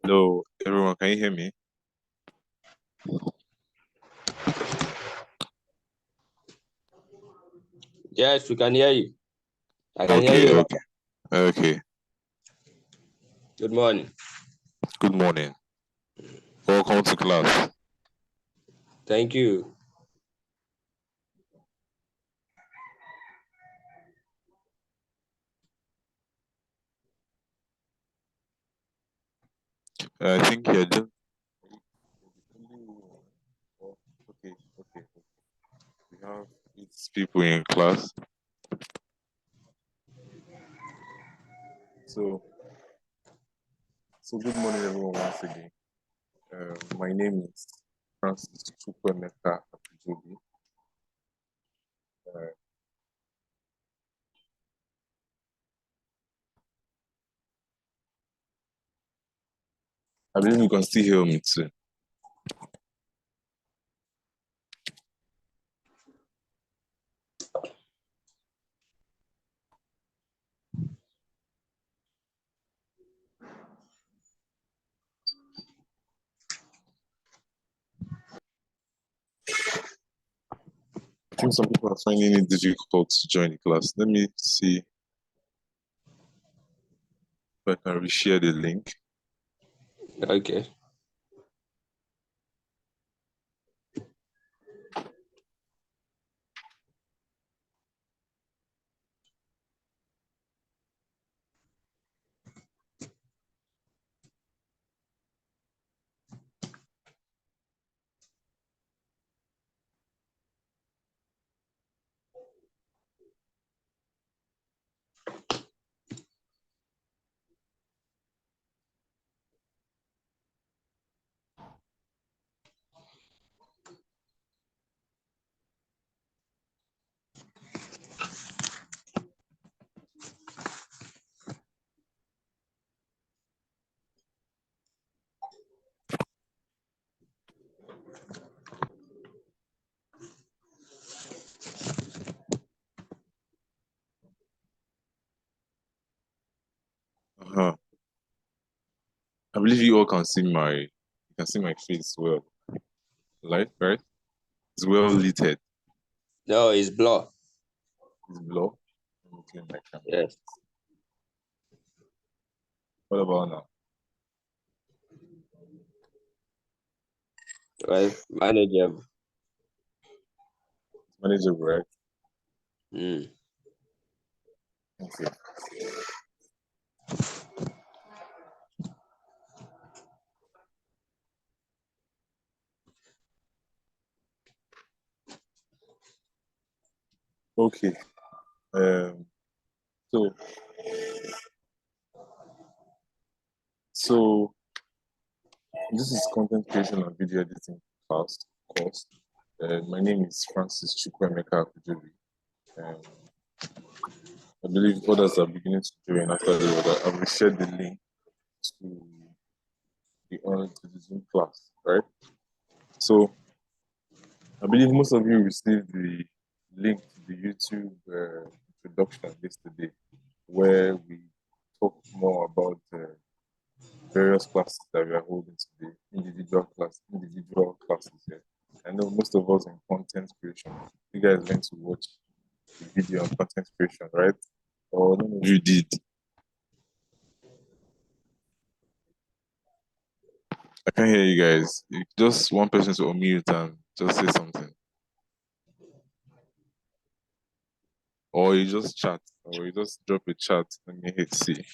Hello, everyone. Can you hear me? Yes, we can hear you. I can hear you. Okay. Good morning. Good morning. Welcome to class. Thank you. I think you're just okay. We have 8 people in class. So good morning, everyone. Once again, my name is Francis Chukwemeka Apujobi. I believe you can still hear me too. I think some people are finding it difficult to join the class. Let me see if I can reshare the link. Okay. I believe you all can see my face well. Right? It's well lit. No, it's blur. It's blur. Let me clean my camera. Yes. What about now? Well, manageable. Manageable, right? Mm. Okay. Okay. So this is content creation and video editing class course. My name is Francis Chukwemeka Apujobi. I believe others are beginning to join after the order. I will share the link to the Zoom class, right? So I believe most of you received the link to the YouTube introduction yesterday, where we talk more about various classes that we are holding today, individual classes here. I know most of us in content creation, you guys went to watch the video on content creation, right? Or none of you did. I can't hear you guys. Just one person to unmute and just say something. Or you just chat, or you just drop a chat. Let me hit see.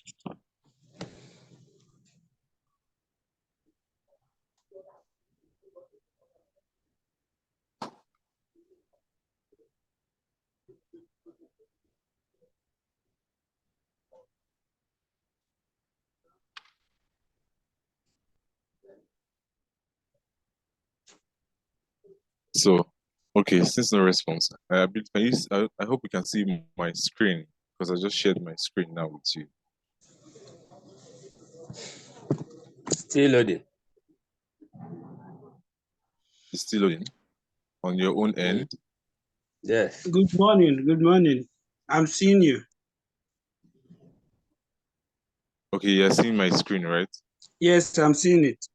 So, okay, since no response, I hope you can see my screen because I just shared my screen now with you. Still loading. It's still loading on your own end. Yes. Good morning. I'm seeing you. Okay, you're seeing my screen, right? Yes, I'm seeing it.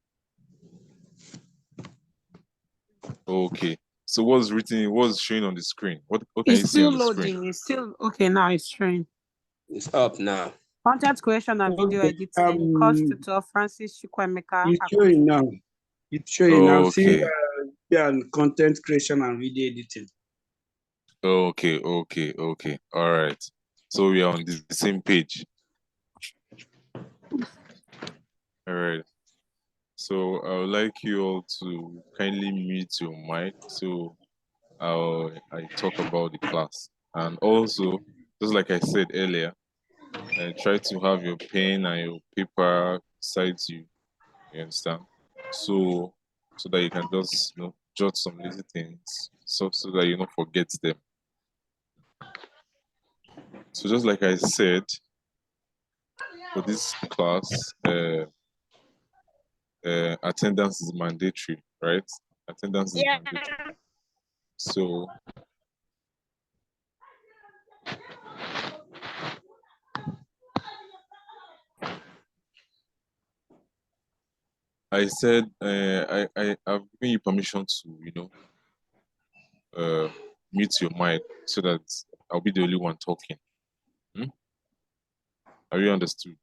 Okay. So what's written? What's showing on the screen? What can you It's see on still the screen? loading. It's still okay now. It's showing. It's up now. Content creation and video Okay. editing. Course tutor Francis Chukwemeka It's Akuchi. showing now. It's showing. I'm seeing Okay. content creation and video editing. Okay. All right. So we are on the same page. All right. So I would like you all to kindly mute your mic so I talk about the class. And also, just like I said earlier, try to have your pen and your paper beside you. You understand? So that you can just jot some little things so that you don't forget them. So just like I said, for this class, attendance is mandatory, right? Attendance is mandatory. So I said I've given you permission to mute your mic so that I'll be the only one talking. Have you understood?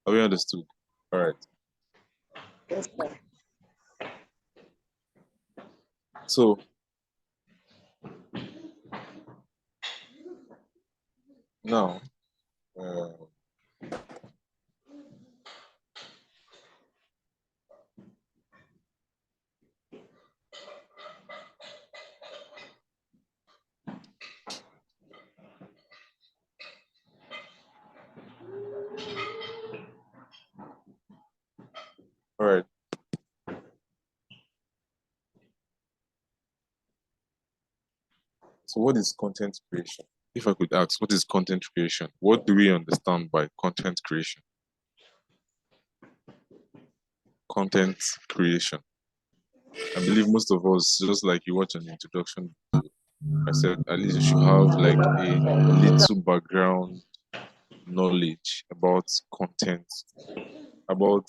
Have you understood? All right. Yes, sir. So now, all right. So what is content creation? If I could ask, what is content creation? What do we understand by content creation? Content creation. I believe most of us, just like you watch an introduction video, I said at least you should have like a little background knowledge about content, about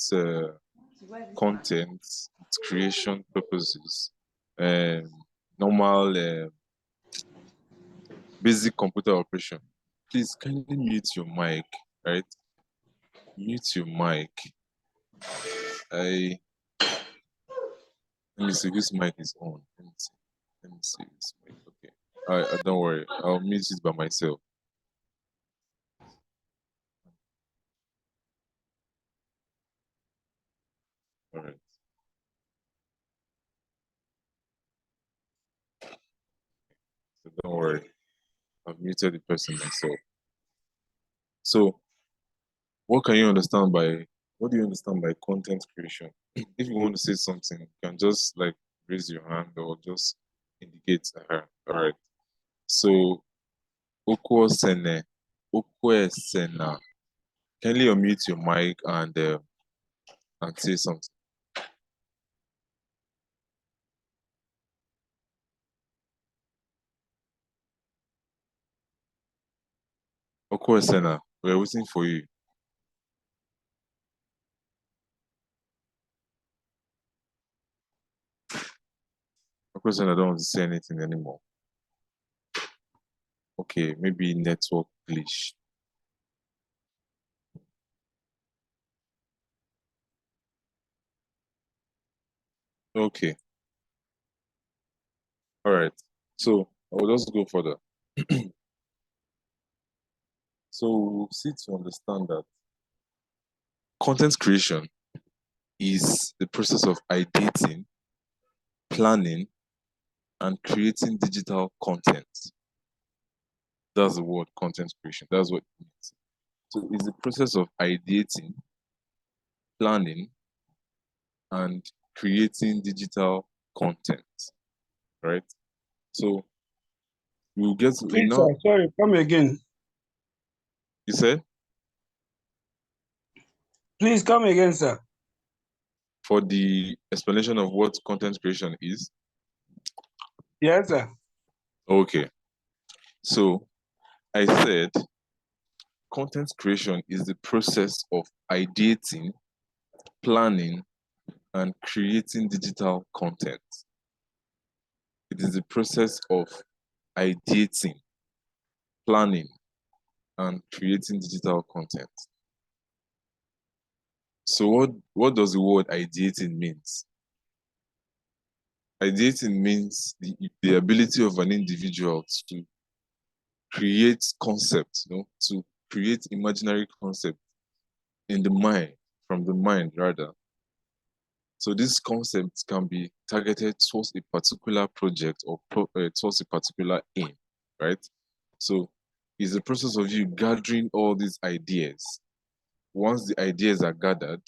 content, its creation purposes, and normal basic computer operation. Please kindly mute your mic, right? Mute your mic. Let me see whose mic is on. Let me see this mic. Okay. Don't worry. I'll mute it by myself. All right. So don't worry. I've muted the person myself. So what do you understand by content creation? If you want to say something, you can just like raise your hand or just indicate her. All right. So Okwosene, Okwesena. Kindly unmute your mic and say something. Okwesena, we're waiting for you. Okwesena, I don't want to say anything anymore. Okay, maybe network glitch. Okay. All right. So I will just go further. So we'll see to understand that content creation is the process of ideating, planning, and creating digital content. That's the word content creation. That's what it means. So it's the process of ideating, planning, and creating digital content. Right? So we'll get to Please, now. sir, sorry, come again. You said? Please come again, sir. for the explanation of what content creation is? Yes, sir. Okay. So I said content creation is the process of ideating, planning, and creating digital content. It is the process of ideating, planning, and creating digital content. So what does the word ideating means? Ideating means the ability of an individual to create concepts, to create imaginary concepts in the mind, from the mind rather. So these concepts can be targeted towards a particular project or towards a particular aim, right? So it's a process of you gathering all these ideas. Once the ideas are gathered,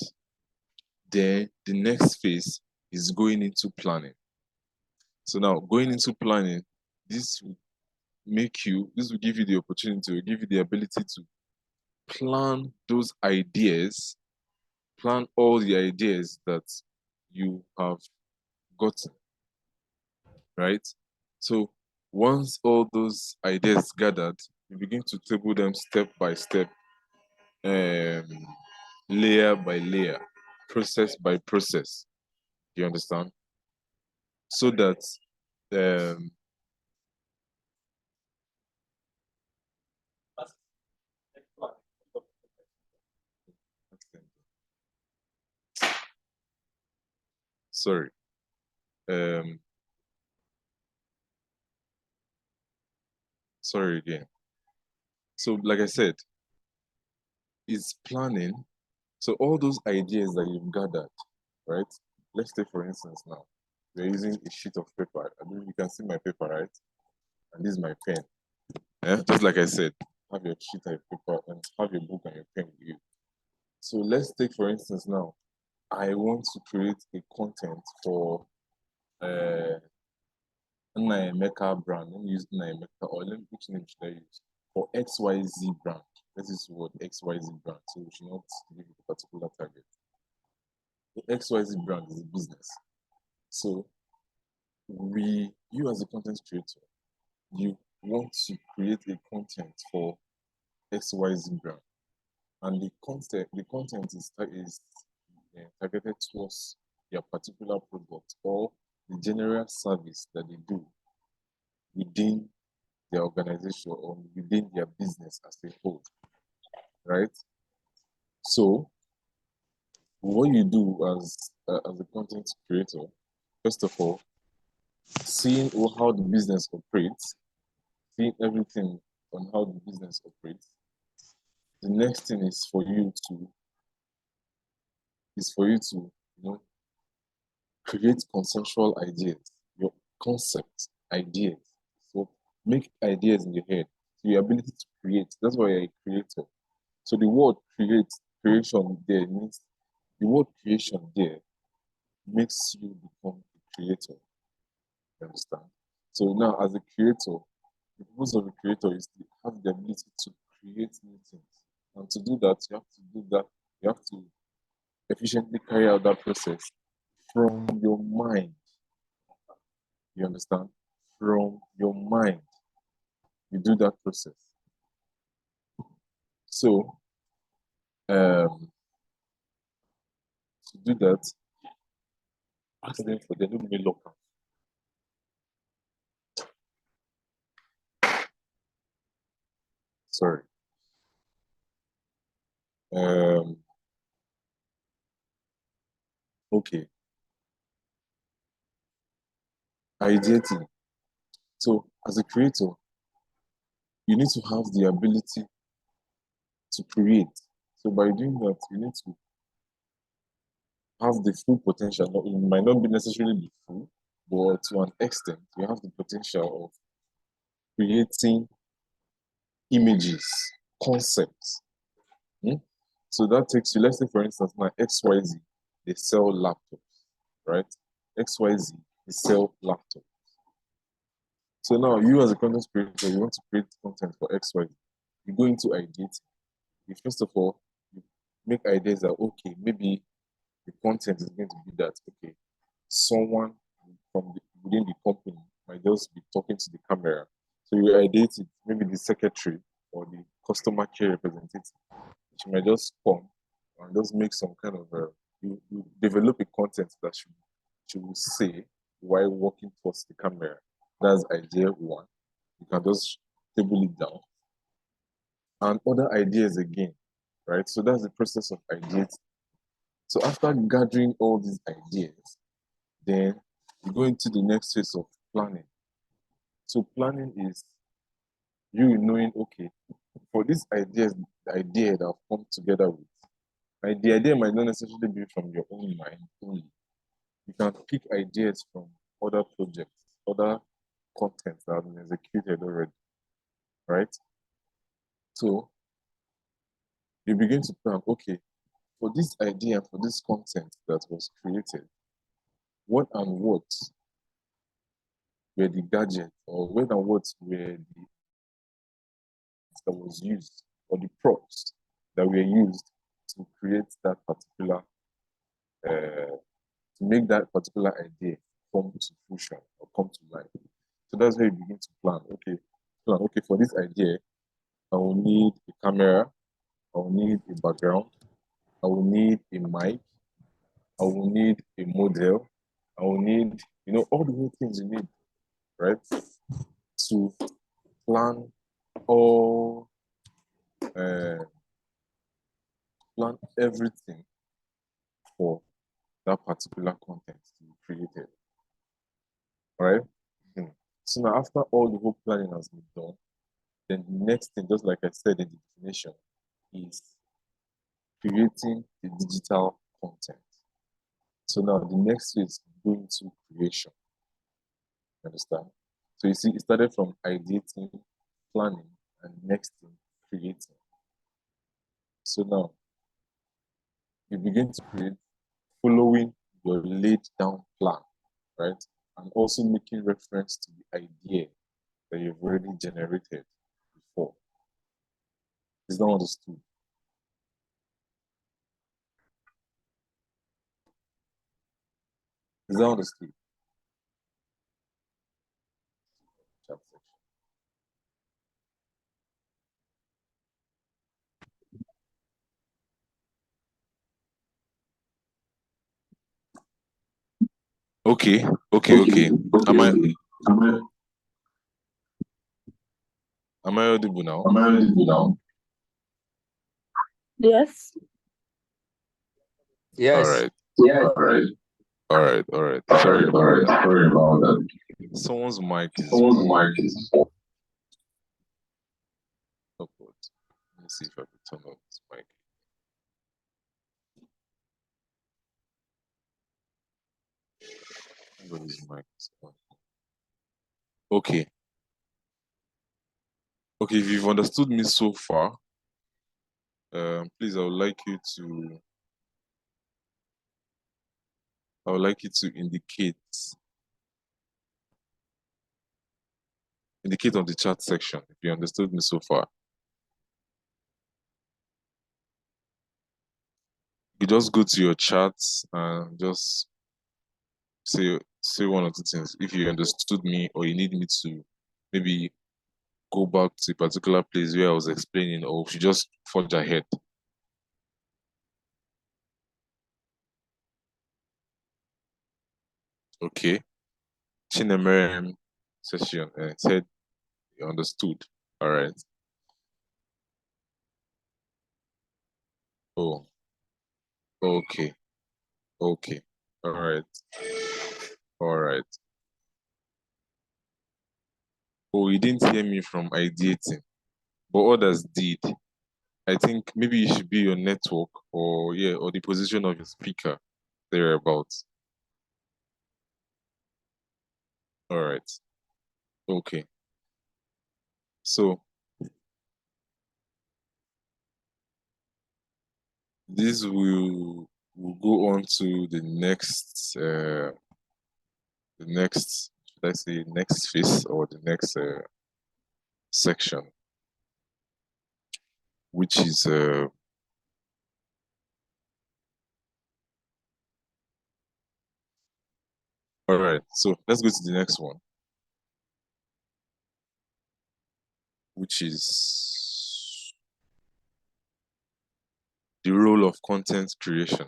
then the next phase is going into planning. So now going into planning, this will this will give you the opportunity, will give you the ability to plan those ideas, plan all the ideas that you have gotten, right? So once all those ideas gathered, you begin to table them step by step, layer by layer, process by process. Do you understand? So that um, sorry. Um, Sorry again. So, like I said, it's planning. So all those ideas that you've gathered, right? Let's take for instance now, we're using a sheet of paper. I mean, you can see my paper, right? And this is my pen. Yeah? Just like I said, have your sheet of paper and have your book and your pen with you. So let's take for instance now, I want to create a content for Naimeka brand. Let me use Naimeka, or which name should I use? For XYZ brand. Let's use the word XYZ brand. So we should not give it a particular target. The XYZ brand is a business. So you as a content creator, you want to create a content for XYZ brand. And the content is targeted towards their particular product or the general service that they do within their organization or within their business as a whole, right? So what you do as a content creator, first of all, seeing how the business operates, seeing everything on how the business operates. The next thing is for you to create conceptual ideas, your concept ideas. So make ideas in your head. So your ability to create. That's why you're a creator. So the word creation there means the word creation there makes you become a creator. You understand? So now as a creator, the purpose of a creator is to have the ability to create new things. And to do that, you have to efficiently carry out that process from your mind. You understand? From your mind, you do that process. So, to do that, ask them for the new local. Sorry. Okay. Ideating. So, as a creator, you need to have the ability to create. So, by doing that, you need to have the full potential. It might not be necessarily be full, but to an extent, you have the potential of creating images, concepts. So that takes you, let's say for instance, now XYZ, they sell laptops, right? XYZ, they sell laptops. So now you as a content creator, you want to create content for XYZ. You go into ideas. You first of all, you make ideas that, okay, maybe the content is going to be that, okay, someone within the company might just be talking to the camera. So you ideate it, maybe the secretary or the customer care representative. She might just come and just make some kind of you develop a content that she will say while walking towards the camera. That's idea one. You can just table it down. And other ideas again, right? So that's the process of ideas. So after gathering all these ideas, then you go into the next phase of planning. So planning is you knowing, okay, for these ideas, the idea that I've come together with, the idea might not necessarily be from your own mind only. You can pick ideas from other projects, other content that have been executed already, right? So you begin to plan, okay, for this idea, for this content that was created, what and what were the gadgets, or what and what were the that was used, or the props that were used to create that particular, to make that particular idea come to fruition or come to life. So that's where you begin to plan. Okay, for this idea, I will need a camera, I will need a background, I will need a mic, I will need a model, I will need, all the new things you need, right? To plan all, plan everything for that particular content to be created, right? So now after all the whole planning has been done, then the next thing, just like I said in the definition, is creating the digital content. So now the next phase is going to creation. Understand? So you see, it started from ideating, planning, and next thing, creating. So now you begin to create following your laid down plan, right? And also making reference to the idea that you've already generated before. Is that understood? Is that understood? Chat section. Okay. Am I audible now? Yes. Yes. All right. Sorry about that. Someone's mic is upward. Let me see if I can turn off this mic. Everybody's mic is on. Okay. Okay, if you've understood me so far, please, I would like you to indicate on the chat section if you understood me so far. You just go to your chats and just say one or two things if you understood me, or you need me to maybe go back to a particular place where I was explaining, or if you just forge ahead. Okay. Chinemerem session said you understood. All right. Oh, okay. All right. Oh, you didn't hear me from ideating, but others did. I think maybe it should be your network, or the position of your speaker thereabouts. All right. Okay. So this will go on to the next should I say next phase, or the next section, which is All right, so let's go to the next one, which is the role of content creation.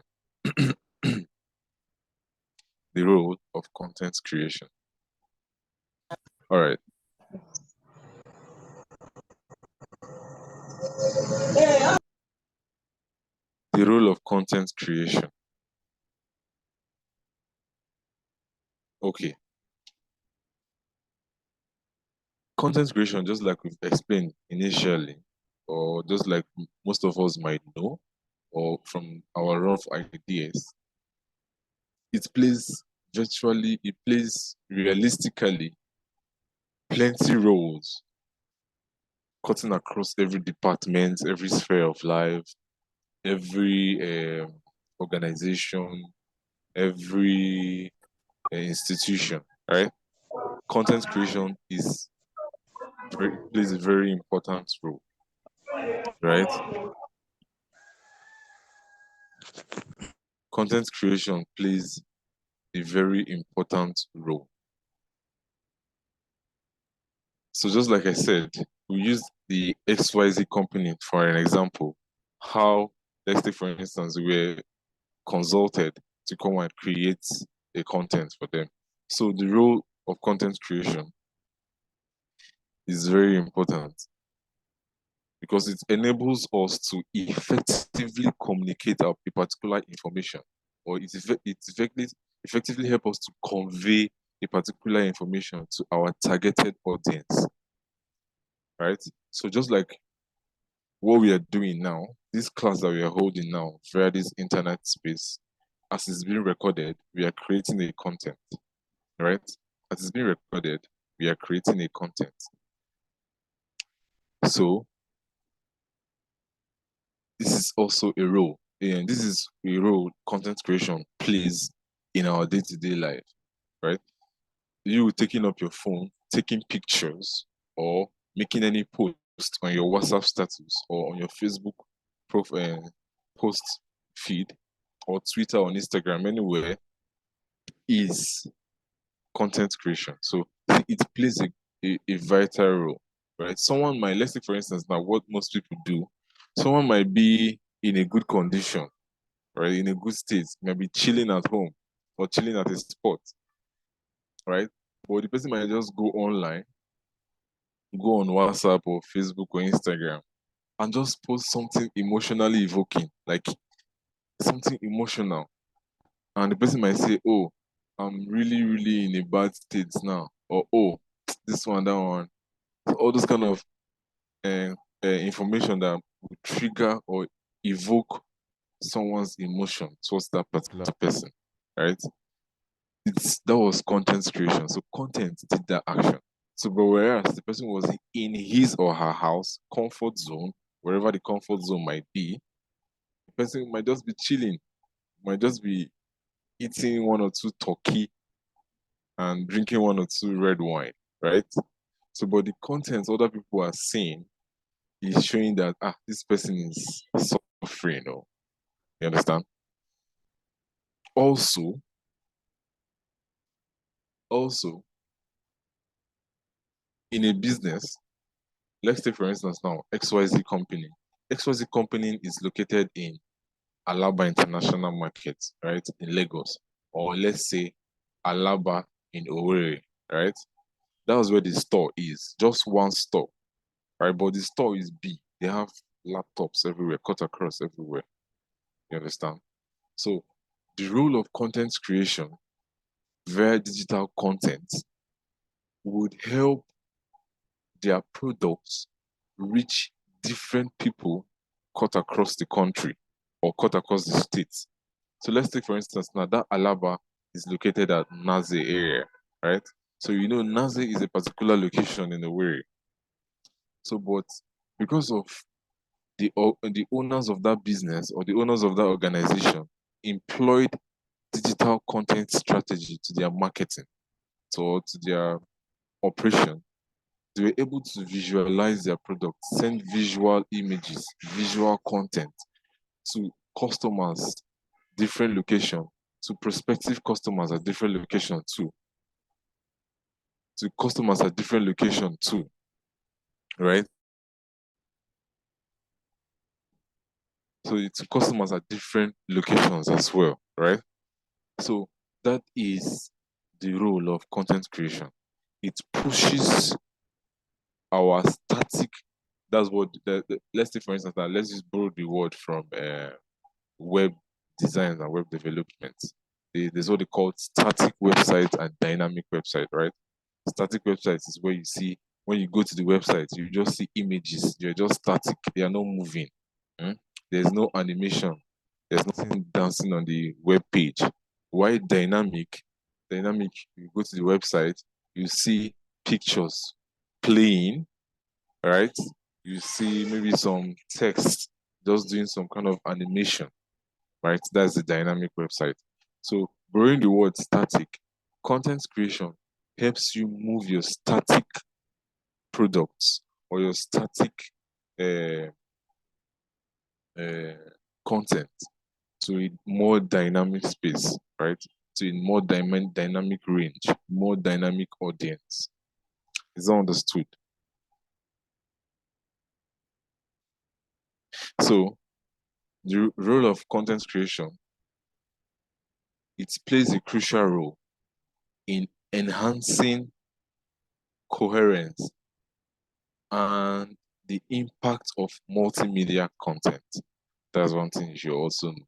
The role of content creation. All right. The role of content creation. Okay. Content creation, just like we've explained initially, or just like most of us might know, or from our rough ideas, it plays realistically plenty roles, cutting across every department, every sphere of life, every organization, every institution, right? Content creation plays a very important role, right? Content creation plays a very important role. So just like I said, we use the XYZ company for an example. How, let's take for instance, we were consulted to come and create a content for them. So the role of content creation is very important because it enables us to effectively communicate a particular information, or effectively help us to convey a particular information to our targeted audience, right? So just like what we are doing now, this class that we are holding now via this internet space, as it's being recorded, we are creating a content, right? As it's being recorded, we are creating a content. So this is also a role, and this is a role content creation plays in our day-to-day life, right? You taking up your phone, taking pictures, or making any post on your WhatsApp status or on your Facebook post feed or Twitter or Instagram, anywhere, is content creation. So it plays a vital role, right? Someone might, let's say for instance, now what most people do, someone might be in a good condition, right? In a good state, might be chilling at home or chilling at a spot, right? But the person might just go online, go on WhatsApp or Facebook or Instagram and just post something emotionally evoking, like something emotional. And the person might say, oh, I'm really, really in a bad state now. Or, oh, this one, that one. So all those kind of information that would trigger or evoke someone's emotion towards that particular person, right? That was content creation. So content did that action. So, but whereas the person was in his or her house, comfort zone, wherever the comfort zone might be, the person might just be chilling, might just be eating one or two turkey and drinking one or two red wine, right? So, but the content other people are seeing is showing that this person is suffering, or you understand? Also, also in a business, let's take for instance now XYZ company. XYZ company is located in Alaba International Market, right, in Lagos, or let's say Alaba in Owerri, right? That's where the store is, just one store, right? But the store is big. They have laptops everywhere, cut across everywhere. You understand? So the role of content creation via digital content would help their products reach different people cut across the country or cut across the states. So let's take, for instance, now that Alaba is located at Naze area, right? So you know Naze is a particular location in the way. So, but because of the owners of that business or the owners of that organization employed digital content strategy to their marketing, to their operation, they were able to visualize their product, send visual images, visual content to customers, different location, to prospective customers at different locations too. To customers at different locations too, right? So it's customers at different locations as well, right? So that is the role of content creation. It pushes our static. That's what let's say, for instance, that let's just borrow the word from web design and web development. There's what they call static website and dynamic website, right? Static websites is where you see, when you go to the website, you just see images. They're just static. They are not moving. Hmm? There's no animation. There's nothing dancing on the web page. Why dynamic? Dynamic, you go to the website, you see pictures playing, right? You see maybe some text just doing some kind of animation, right? That's the dynamic website. So borrowing the word static, content creation helps you move your static products or your static uh, uh, content to a more dynamic space, right? To a more dynamic range, more dynamic audience. Is that understood? So the role of content creation, it plays a crucial role in enhancing coherence and the impact of multimedia content. That's one thing you should also know.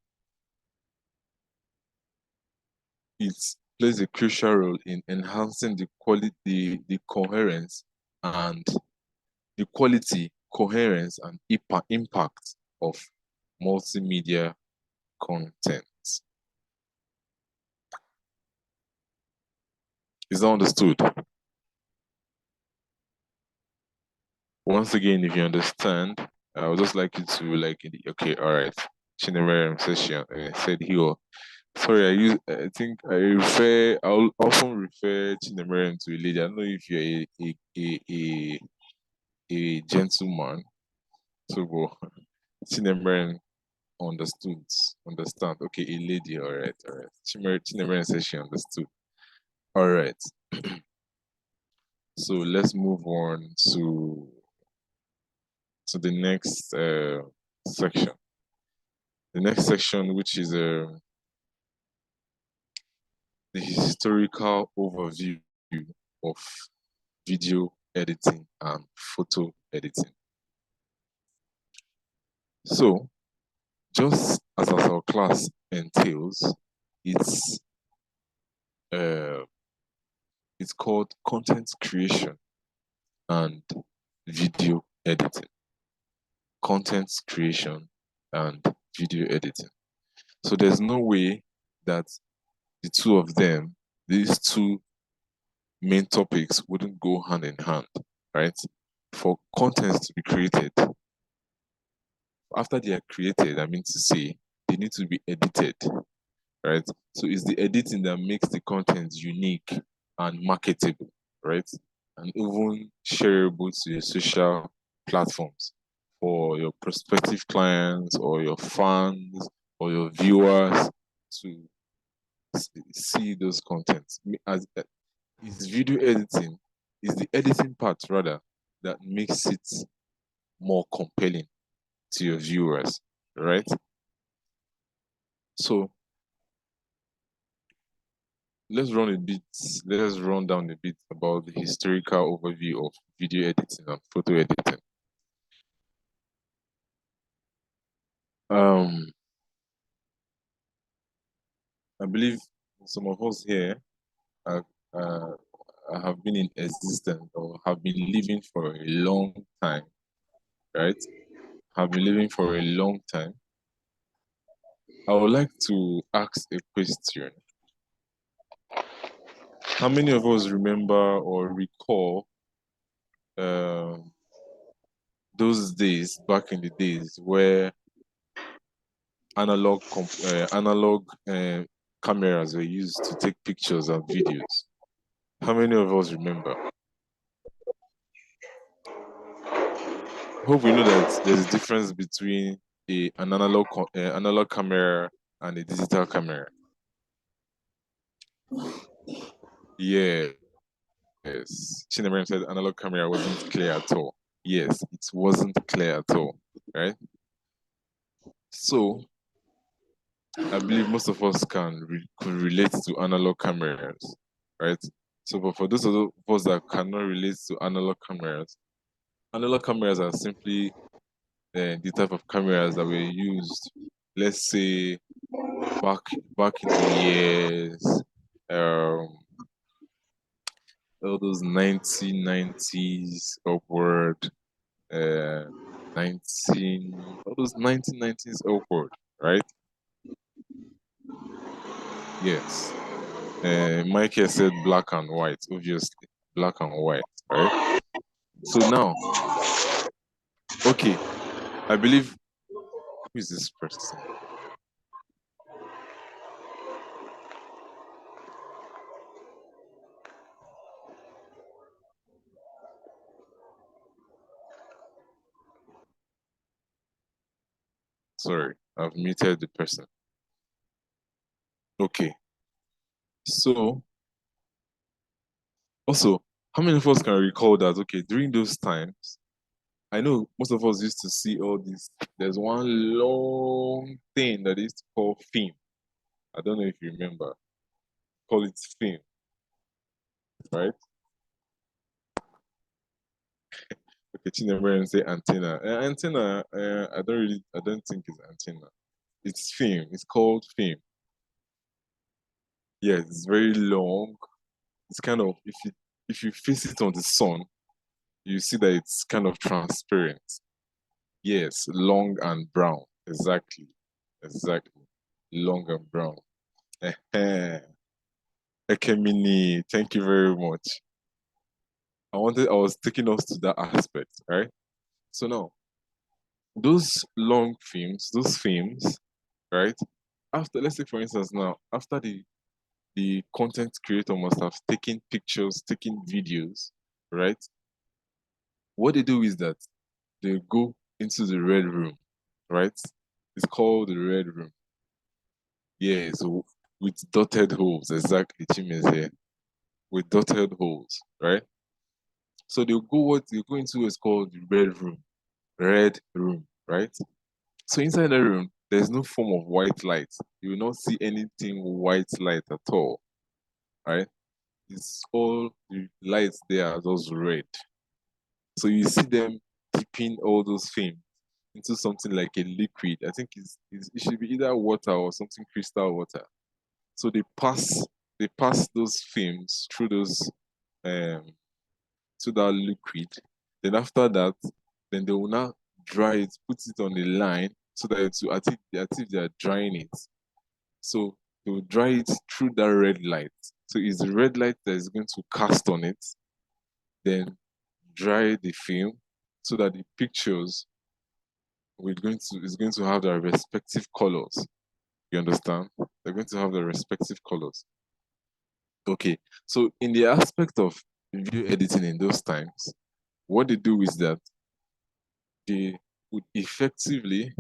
It plays a crucial role in enhancing the quality, the coherence and the quality, coherence, and impact of multimedia content. Is that understood? Once again, if you understand, I would just like you to okay, all right. Chinemere session said here. Sorry, I think I'll often refer Chinemere to a lady. I don't know if you're a gentleman. So go. Chinemere understand. Okay, a lady, all right. Chinemere says she understood. All right. So let's move on to the next section. The next section, which is the historical overview of video editing and photo editing. So, just as our class entails, it's uh, it's called content creation and video editing. Content creation and video editing. So there's no way that the two of them, these two main topics, wouldn't go hand in hand, right? For contents to be created, after they are created, I mean to say, they need to be edited, right? So it's the editing that makes the content unique and marketable, right? And even shareable to your social platforms for your prospective clients or your fans or your viewers to see those contents. As is video editing, is the editing part rather that makes it more compelling to your viewers, right? So let's run down a bit about the historical overview of video editing and photo editing. I believe some of us here are, uh, have been in existence or have been living for a long time, right? Have been living for a long time. I would like to ask a question. How many of us remember or recall those days, back in the days, where analog cameras were used to take pictures and videos? How many of us remember? Hope we know that there's a difference between an analog camera and a digital camera. Yes. Chinemere said analog camera wasn't clear at all. Yes, it wasn't clear at all, right? So I believe most of us could relate to analog cameras, right? So, but for those of us that cannot relate to analog cameras are simply the type of cameras that were used, let's say, back in the years, all those 1990s upward, uh, all those 1990s upward, right? Yes. Michael said black and white, obviously, black and white, right? So now, okay, I believe, who is this person? Sorry, I've muted the person. Okay, so also, how many of us can recall that, okay, during those times, I know most of us used to see all this. There's one long thing that is called film. I don't know if you remember. Call it film, right? Okay, Chinemere say antenna. Antenna, I don't think it's antenna. It's film. It's called film. Yeah, it's very long. It's kind of, if you face it on the sun, you see that it's kind of transparent. Yes, long and brown. Exactly. Exactly. Long and brown. Ekemini, thank you very much. I was taking us to that aspect, right? So now, those long films, those films, right? After, let's say for instance now, after the content creator must have taken pictures, taken videos, right? What they do is that they go into the red room, right? It's called the red room. Yeah, so with dotted holes, exactly, Chim is here. With dotted holes, right? So they go into what's called the red room, right? So inside the room, there's no form of white light. You will not see anything white light at all, right? It's all the lights there are just red. So you see them dipping all those films into something like a liquid. I think it should be either water or something crystal water. So they pass those films through those um to that liquid. Then after that, then they will now dry it, put it on a line so that it's as if they are drying it. So they will dry it through that red light. So it's the red light that is going to cast on it, then dry the film so that the pictures is going to have their respective colors. You understand? They're going to have their respective colors. Okay. So in the aspect of video editing in those times, what they do is that they would effectively,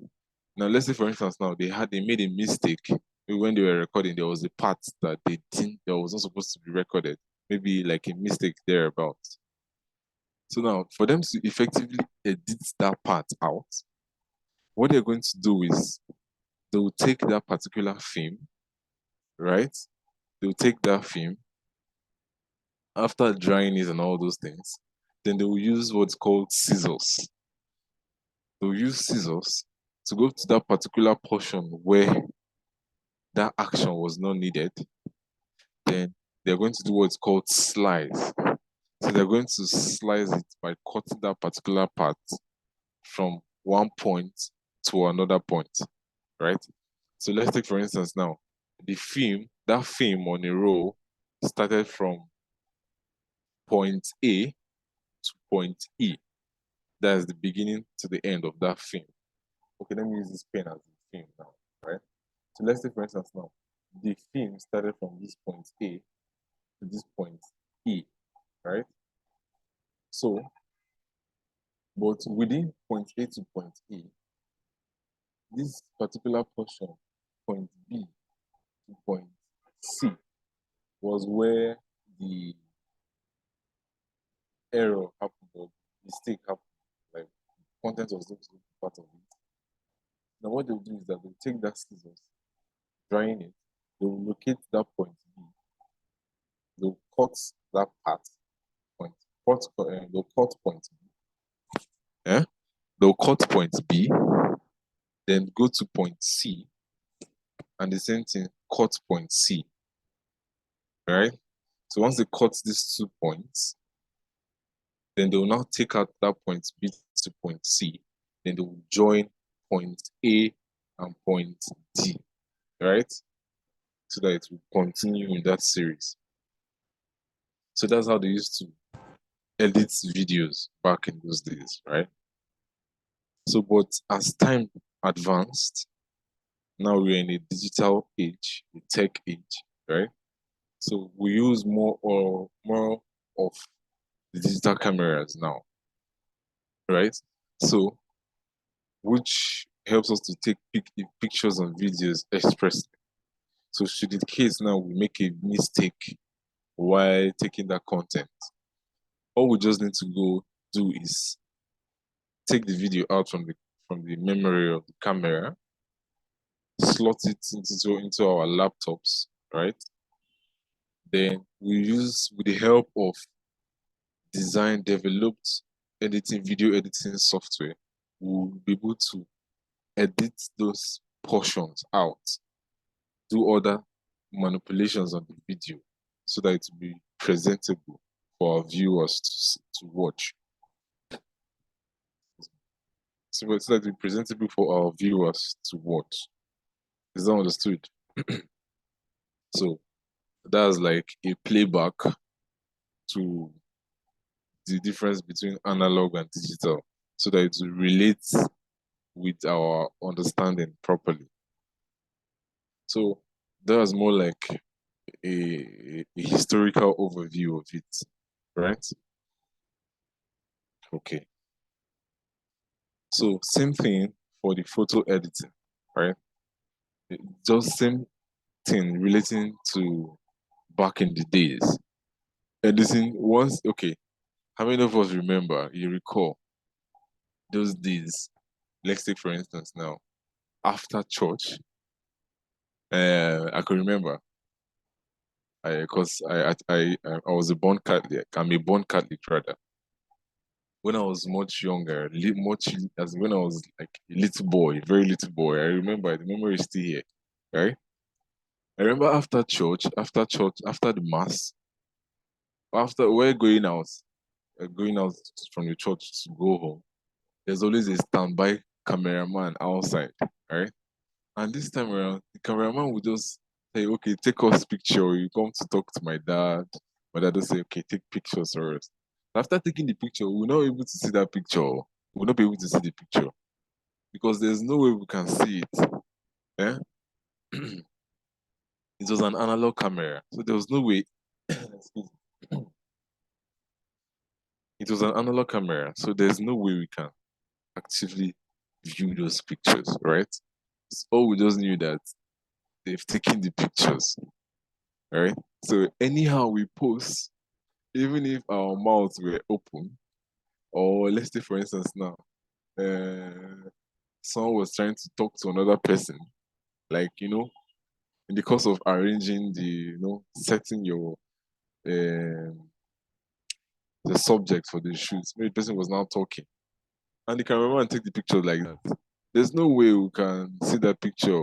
now let's say for instance now they made a mistake. Maybe when they were recording, there was a part that they didn't that was not supposed to be recorded. Maybe like a mistake thereabout. So now for them to effectively edit that part out, what they're going to do is they will take that particular film, right? They'll take that film after drying it and all those things. Then they will use what's called scissors. They'll use scissors to go to that particular portion where that action was not needed. Then they're going to do what's called slice. So they're going to slice it by cutting that particular part from one point to another point, right? So let's take for instance now, that film on a roll started from point A to point E. That's the beginning to the end of that film. Okay, let me use this pen as the film now, right? So let's say, for instance, now the film started from this point A to this point E, right? So, but within point A to point E, this particular portion, point B to point C, was where the error happened or mistake happened. Like content was not supposed to be part of it. Now what they'll do is that they'll take that scissors, drying it, they'll locate that point B, they'll cut that part point, they'll cut point B. Yeah? They'll cut point B, then go to point C, and the same thing, cut point C. Right? So once they cut these 2 points, then they will now take out that point B to point C. Then they will join point A and point D, right? So that it will continue in that series. So that's how they used to edit videos back in those days, right? So, but as time advanced, now we're in a digital age, a tech age, right? So we use more of the digital cameras now, right? So, which helps us to take pictures and videos expressly. So, should in case now we make a mistake while taking that content, all we just need to go do is take the video out from the memory of the camera, slot it into our laptops, right? Then we use, with the help of developed video editing software, we'll be able to edit those portions out, do other manipulations on the video so that it will be presentable for our viewers to watch. So that it will be presentable for our viewers to watch. Is that understood? So that's like a playback to the difference between analog and digital so that it will relate with our understanding properly. So that was more like a historical overview of it, right? Okay. So same thing for the photo editing, right? Just same thing relating to back in the days. Editing once, okay, how many of us remember, you recall those days? Let's take for instance now, after church, I can remember, because I was a born Catholic. I'm a born Catholic rather. When I was much younger, much as when I was like a little boy, very little boy, I remember the memory is still here, right? I remember after church, after the mass, after we're going out from the church to go home. There's always a standby cameraman outside, right? And this time around, the cameraman would just say, okay, take us picture. You come to talk to my dad. My dad will say, okay, take pictures for us. After taking the picture, we're not able to see that picture. We'll not be able to see the picture because there's no way we can see it. Eh? It was an analog camera. So there was no way. Excuse me. It was an analog camera. So there's no way we can actively view those pictures, right? So we just knew that they've taken the pictures, right? So anyhow we post, even if our mouths were open, or let's say for instance now, someone was trying to talk to another person, like in the course of arranging setting your the subject for the shoot, maybe the person was now talking, and the cameraman take the picture like that. There's no way we can see that picture,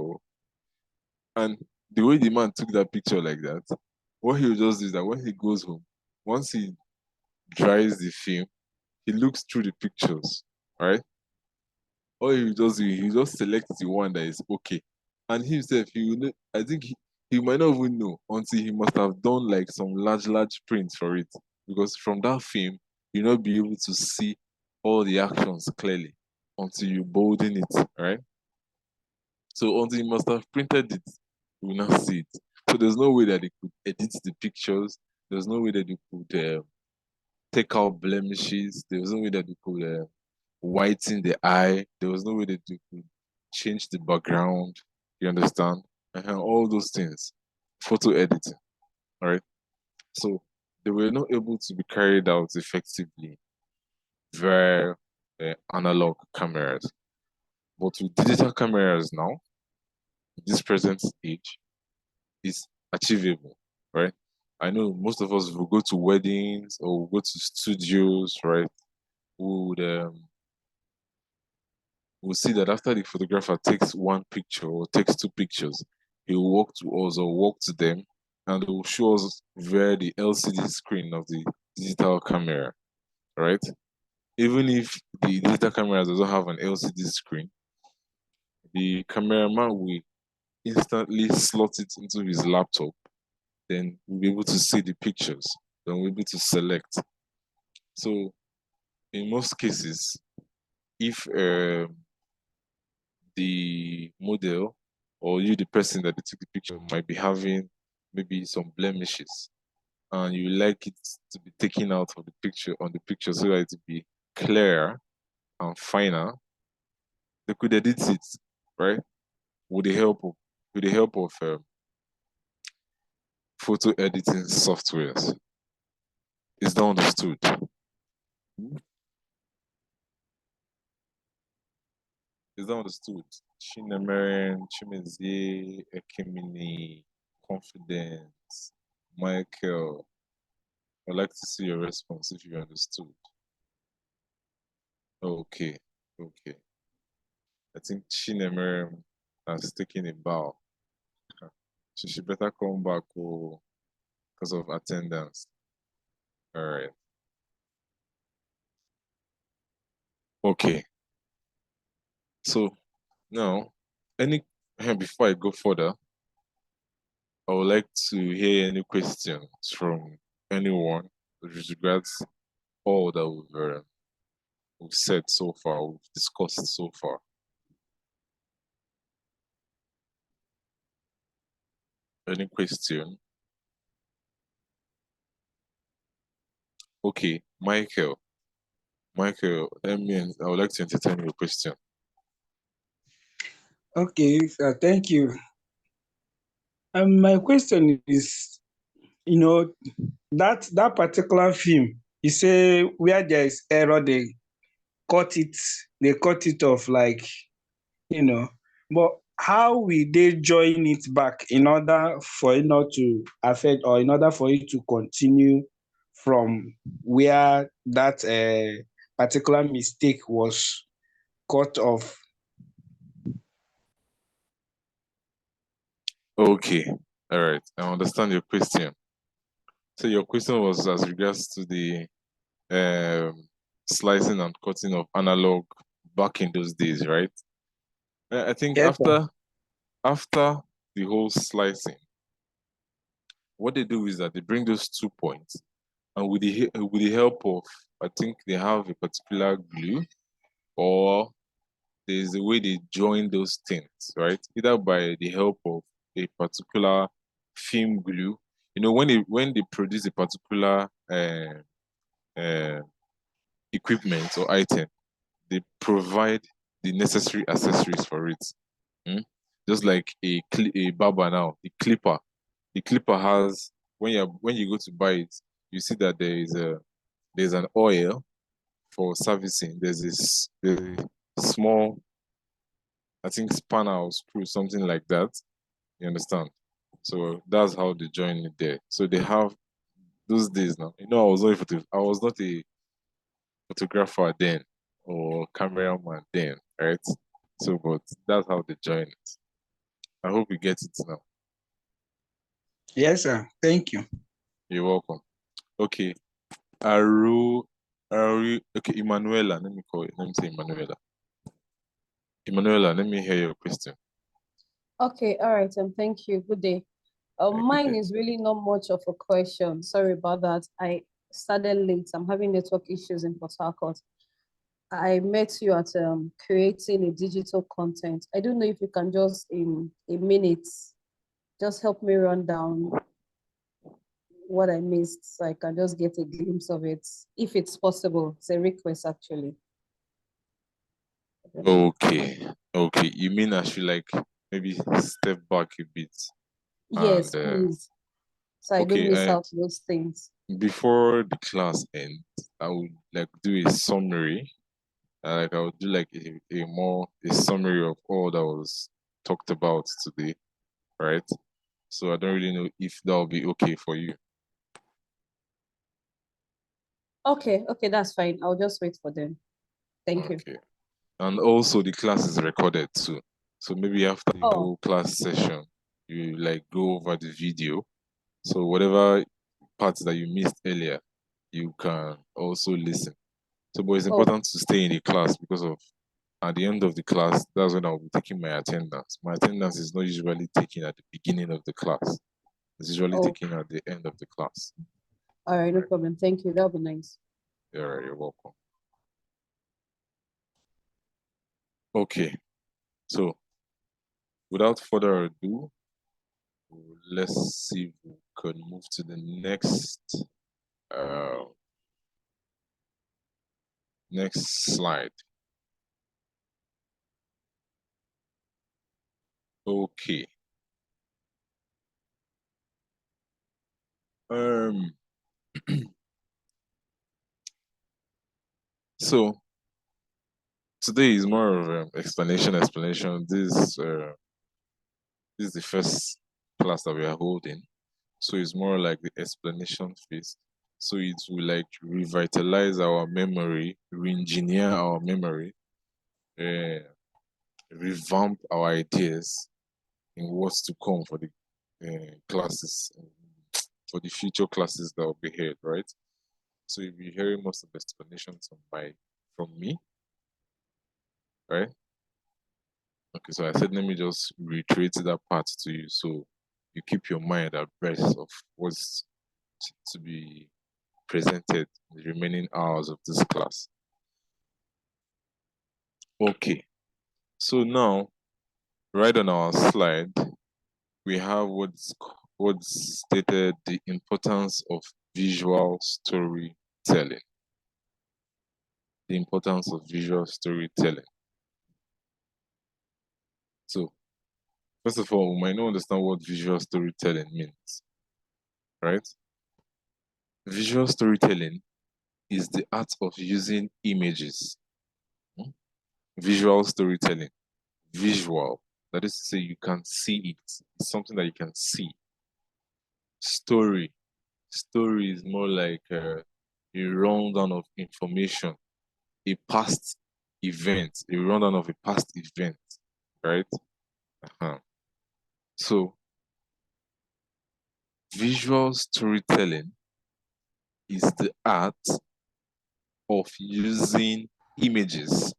and the way the man took that picture like that, what he'll just do is that when he goes home, once he dries the film, he looks through the pictures, right? All he just do, he just selects the one that is okay. And himself, he will know, I think he might not even know until he must have done like some large prints for it. Because from that film, you'll not be able to see all the actions clearly until you bolden it, right? So until you must have printed it, you will not see it. So there's no way that they could edit the pictures. There's no way that they could take out blemishes. There was no way that they could whiten the eye. There was no way that they could change the background. You understand? And all those things. Photo editing. All right. So they were not able to be carried out effectively via analog cameras. But with digital cameras now, this present age, is achievable, right? I know most of us will go to weddings or we'll go to studios, right? We'll see that after the photographer takes one picture or takes two pictures, he will walk to us or walk to them and they will show us via the LCD screen of the digital camera, right? Even if the digital camera doesn't have an LCD screen, the cameraman will instantly slot it into his laptop, then we'll be able to see the pictures, then we'll be able to select. So in most cases, if the model or you, the person that they took the picture, might be having maybe some blemishes, and you like it to be taken out of the picture on the picture so that it to be clearer and finer, they could edit it, right? With the help of photo editing softwares. Is that understood? Is that understood? Chinemeren, Chimezie, Ekimini, Confidence, Michael. I'd like to see your response if you understood. Okay, okay. I think Chinemeren has taken a bow. So she better come back because of attendance. All right. Okay. So now, before I go further, I would like to hear any questions from anyone with regards all that we've said so far, we've discussed so far. Any question? Okay, Michael. Michael, I would like to entertain your question. Okay, thank you. My question is, that particular film, you say where there is error, cut it, they cut it off, like, you know, but how will they join it back in order for it not to affect, or in order for it to continue from where that particular mistake was cut off? Okay, all right, I understand your question. So your question was as regards to the slicing and cutting of analog back in those days, right? I think Yes, sir. after the whole slicing, what they do is that they bring those 2 points, and with the help of, I think they have a particular glue, or there's a way they join those things, right? Either by the help of a particular film glue. When they produce a particular uh, equipment or item, they provide the necessary accessories for it. Mm? Just like a barber now, the clipper. The clipper has, when you go to buy it, you see that there's an oil for servicing. There's a small, I think, spanner or screw, something like that. You understand? So that's how they join it there. So they have those days now. I was not a photographer then or cameraman then, right? So, but that's how they join it. I hope you get it now. Yes, sir. Thank you. You're welcome. Okay. Okay, Emanuela. Let me call it. Let me say Emanuela. Emanuela, let me hear your question. Okay, all right, thank you. Good day. Good Mine day. is really not much of a question. Sorry about that. I started late. I'm having network issues in Port Harcourt. I met you at creating a digital content. I don't know if you can just in a minute just help me run down what I missed so I can just get a glimpse of it, if it's possible. It's a request actually. Okay. Okay. You mean I should like maybe step back a bit Yes, and please. so I don't Okay, miss out those things. before the class ends, I would like do a summary. Like I would do like a summary of all that was talked about today, right? So I don't really know if that will be okay for you. Okay, that's fine. I'll just wait for them. Thank you. Okay. And also the class is recorded too. So maybe after the Oh, whole class session, you like go over the video. So whatever parts that you missed earlier, you can also listen. So, but it's oh, important to stay in the class because of at the end of the class, that's when I'll be taking my attendance. My attendance is not usually taken at the beginning of the class. It's usually oh. taken at the end of the class. All right, no problem. Thank you. That'll be nice. All right, you're welcome. Okay, so without further ado, let's see if we can move to the uh, next slide. Okay. So today is more of an explanation. This is the first class that we are holding. So it's more like the explanation phase. So it will like revitalize our memory, re-engineer our memory, revamp our ideas in what's to come for the classes, for the future classes that will be held, right? So you'll be hearing most of the explanations from me, right? Okay, so I said let me just reiterate that part to you so you keep your mind abreast of what's to be presented in the remaining hours of this class. Okay, so now, right on our slide, we have what's stated the importance of visual storytelling. The importance of visual storytelling. So, first of all, we might not understand what visual storytelling means, right? Visual storytelling is the art of using images. Visual storytelling. Visual. That is to say, you can see it. It's something that you can see. Story. Story is more like a rundown of information, a past event, a rundown of a past event, right? So, visual storytelling is the art of using images,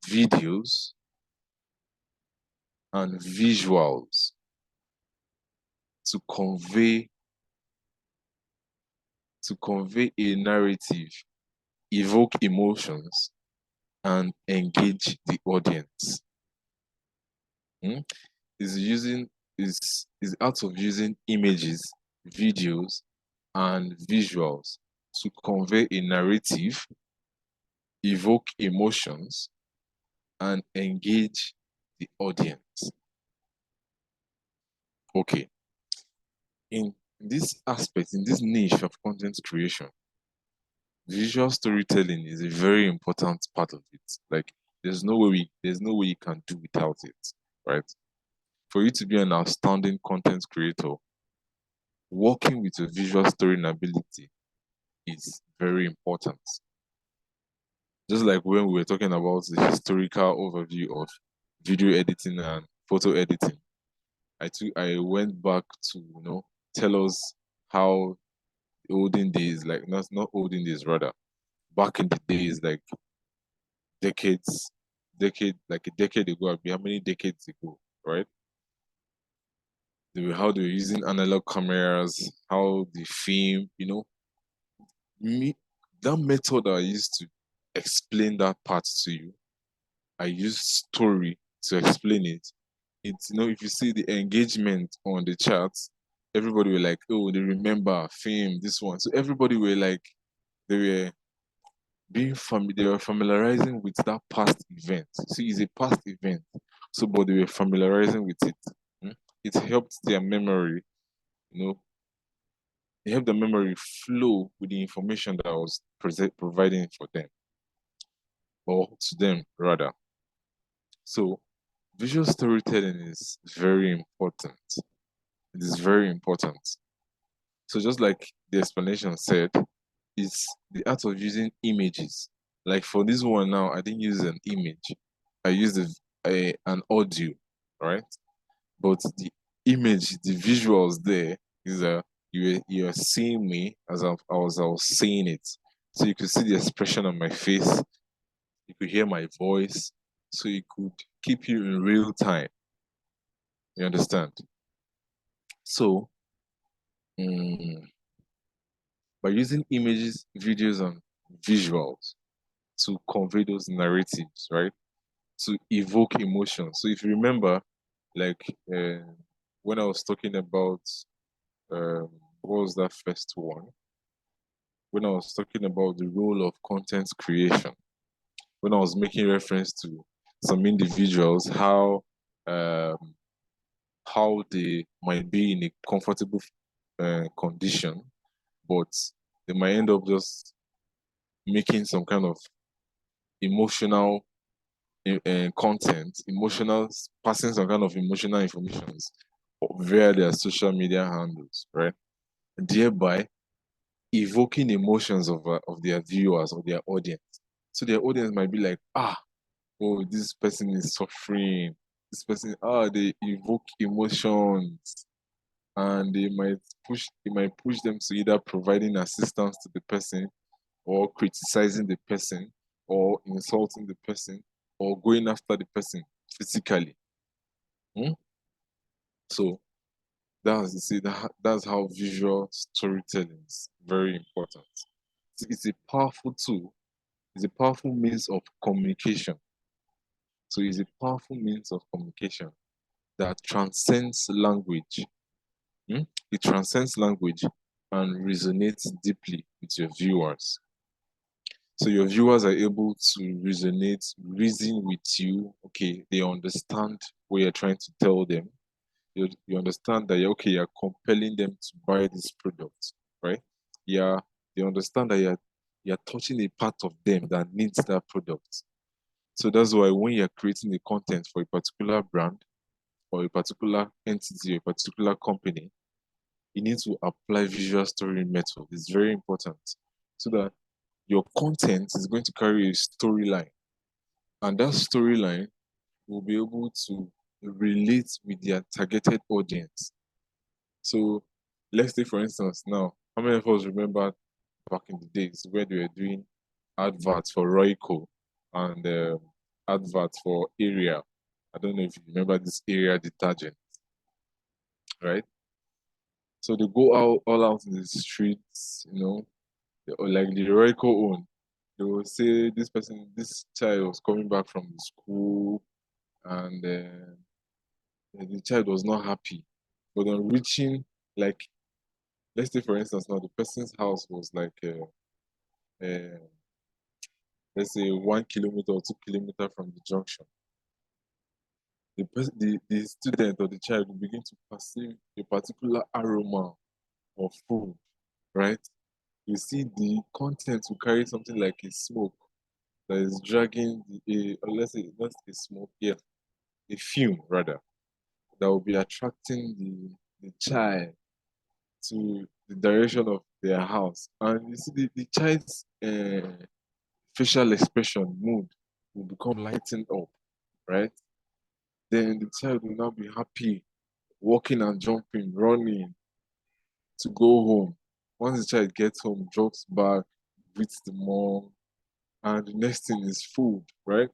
videos, and visuals to convey a narrative, evoke emotions, and engage the audience. Is out of using images, videos, and visuals to convey a narrative, evoke emotions, and engage the audience. Okay. In this aspect, in this niche of content creation, visual storytelling is a very important part of it. Like there's no way you can do without it, right? For you to be an outstanding content creator, working with your visual storytelling ability is very important. Just like when we were talking about the historical overview of video editing and photo editing, I went back to tell us how olden days, like not olden days rather, back in the days, like like a decade ago, how many decades ago, right? How they were using analog cameras, how the film, that method I used to explain that part to you, I used story to explain it. It's if you see the engagement on the charts, everybody were like, oh, they remember film, this one. So everybody were like, they were they were familiarizing with that past event. So it's a past event. So, but they were familiarizing with it. It helped their memory, you know, it helped the memory flow with the information that I was providing for them, or to them rather. So, visual storytelling is very important. It is very important. So, just like the explanation said, it's the art of using images. Like for this one now, I didn't use an image. I used an audio, right? But the image, the visuals there is you are seeing me as I was saying it. So you could see the expression on my face, you could hear my voice, so it could keep you in real time. You understand? So mm, by using images, videos, and visuals to convey those narratives, right? To evoke emotion. So if you remember, like when I was talking about what was that first one? When I was talking about the role of content creation, when I was making reference to some individuals, um, how they might be in a comfortable condition, but they might end up just making some kind of emotional content, passing some kind of emotional information via their social media handles, right? Thereby evoking emotions of their viewers or their audience. So their audience might be like, oh, this person is suffering. This person, they evoke emotions, and it might push them to either providing assistance to the person, or criticizing the person, or insulting the person, or going after the person physically. Hmm? So that's how visual storytelling is very important. It's a powerful tool. It's a powerful means of communication. So it's a powerful means of communication that transcends language. Hmm? It transcends language and resonates deeply with your viewers. So your viewers are able to reason with you. Okay, they understand what you're trying to tell them. You understand that you're compelling them to buy this product, right? Yeah, they understand that you're touching a part of them that needs that product. So that's why when you're creating the content for a particular brand or a particular entity or a particular company, you need to apply visual story method. It's very important so that your content is going to carry a storyline, and that storyline will be able to relate with their targeted audience. So let's say, for instance, now, how many of us remember back in the days where they were doing adverts for Royco and adverts for Area? I don't know if you remember this Area detergent, right? So they go out all out in the streets, or like the Royco own. They will say this child was coming back from the school, and the child was not happy. But on reaching, like, let's say, for instance, now the person's house was like, uh, let's say, 1 kilometer or 2 kilometer from the junction. The student or the child will begin to perceive a particular aroma of food, right? You see the content will carry something like a smoke that is dragging or let's say not a smoke, yeah, a fume rather, that will be attracting the child to the direction of their house. And you see the child's facial expression, mood will become lightened up, right? Then the child will now be happy, walking and jumping, running to go home. Once the child gets home, drops back, greets the mom, and the next thing is food, right?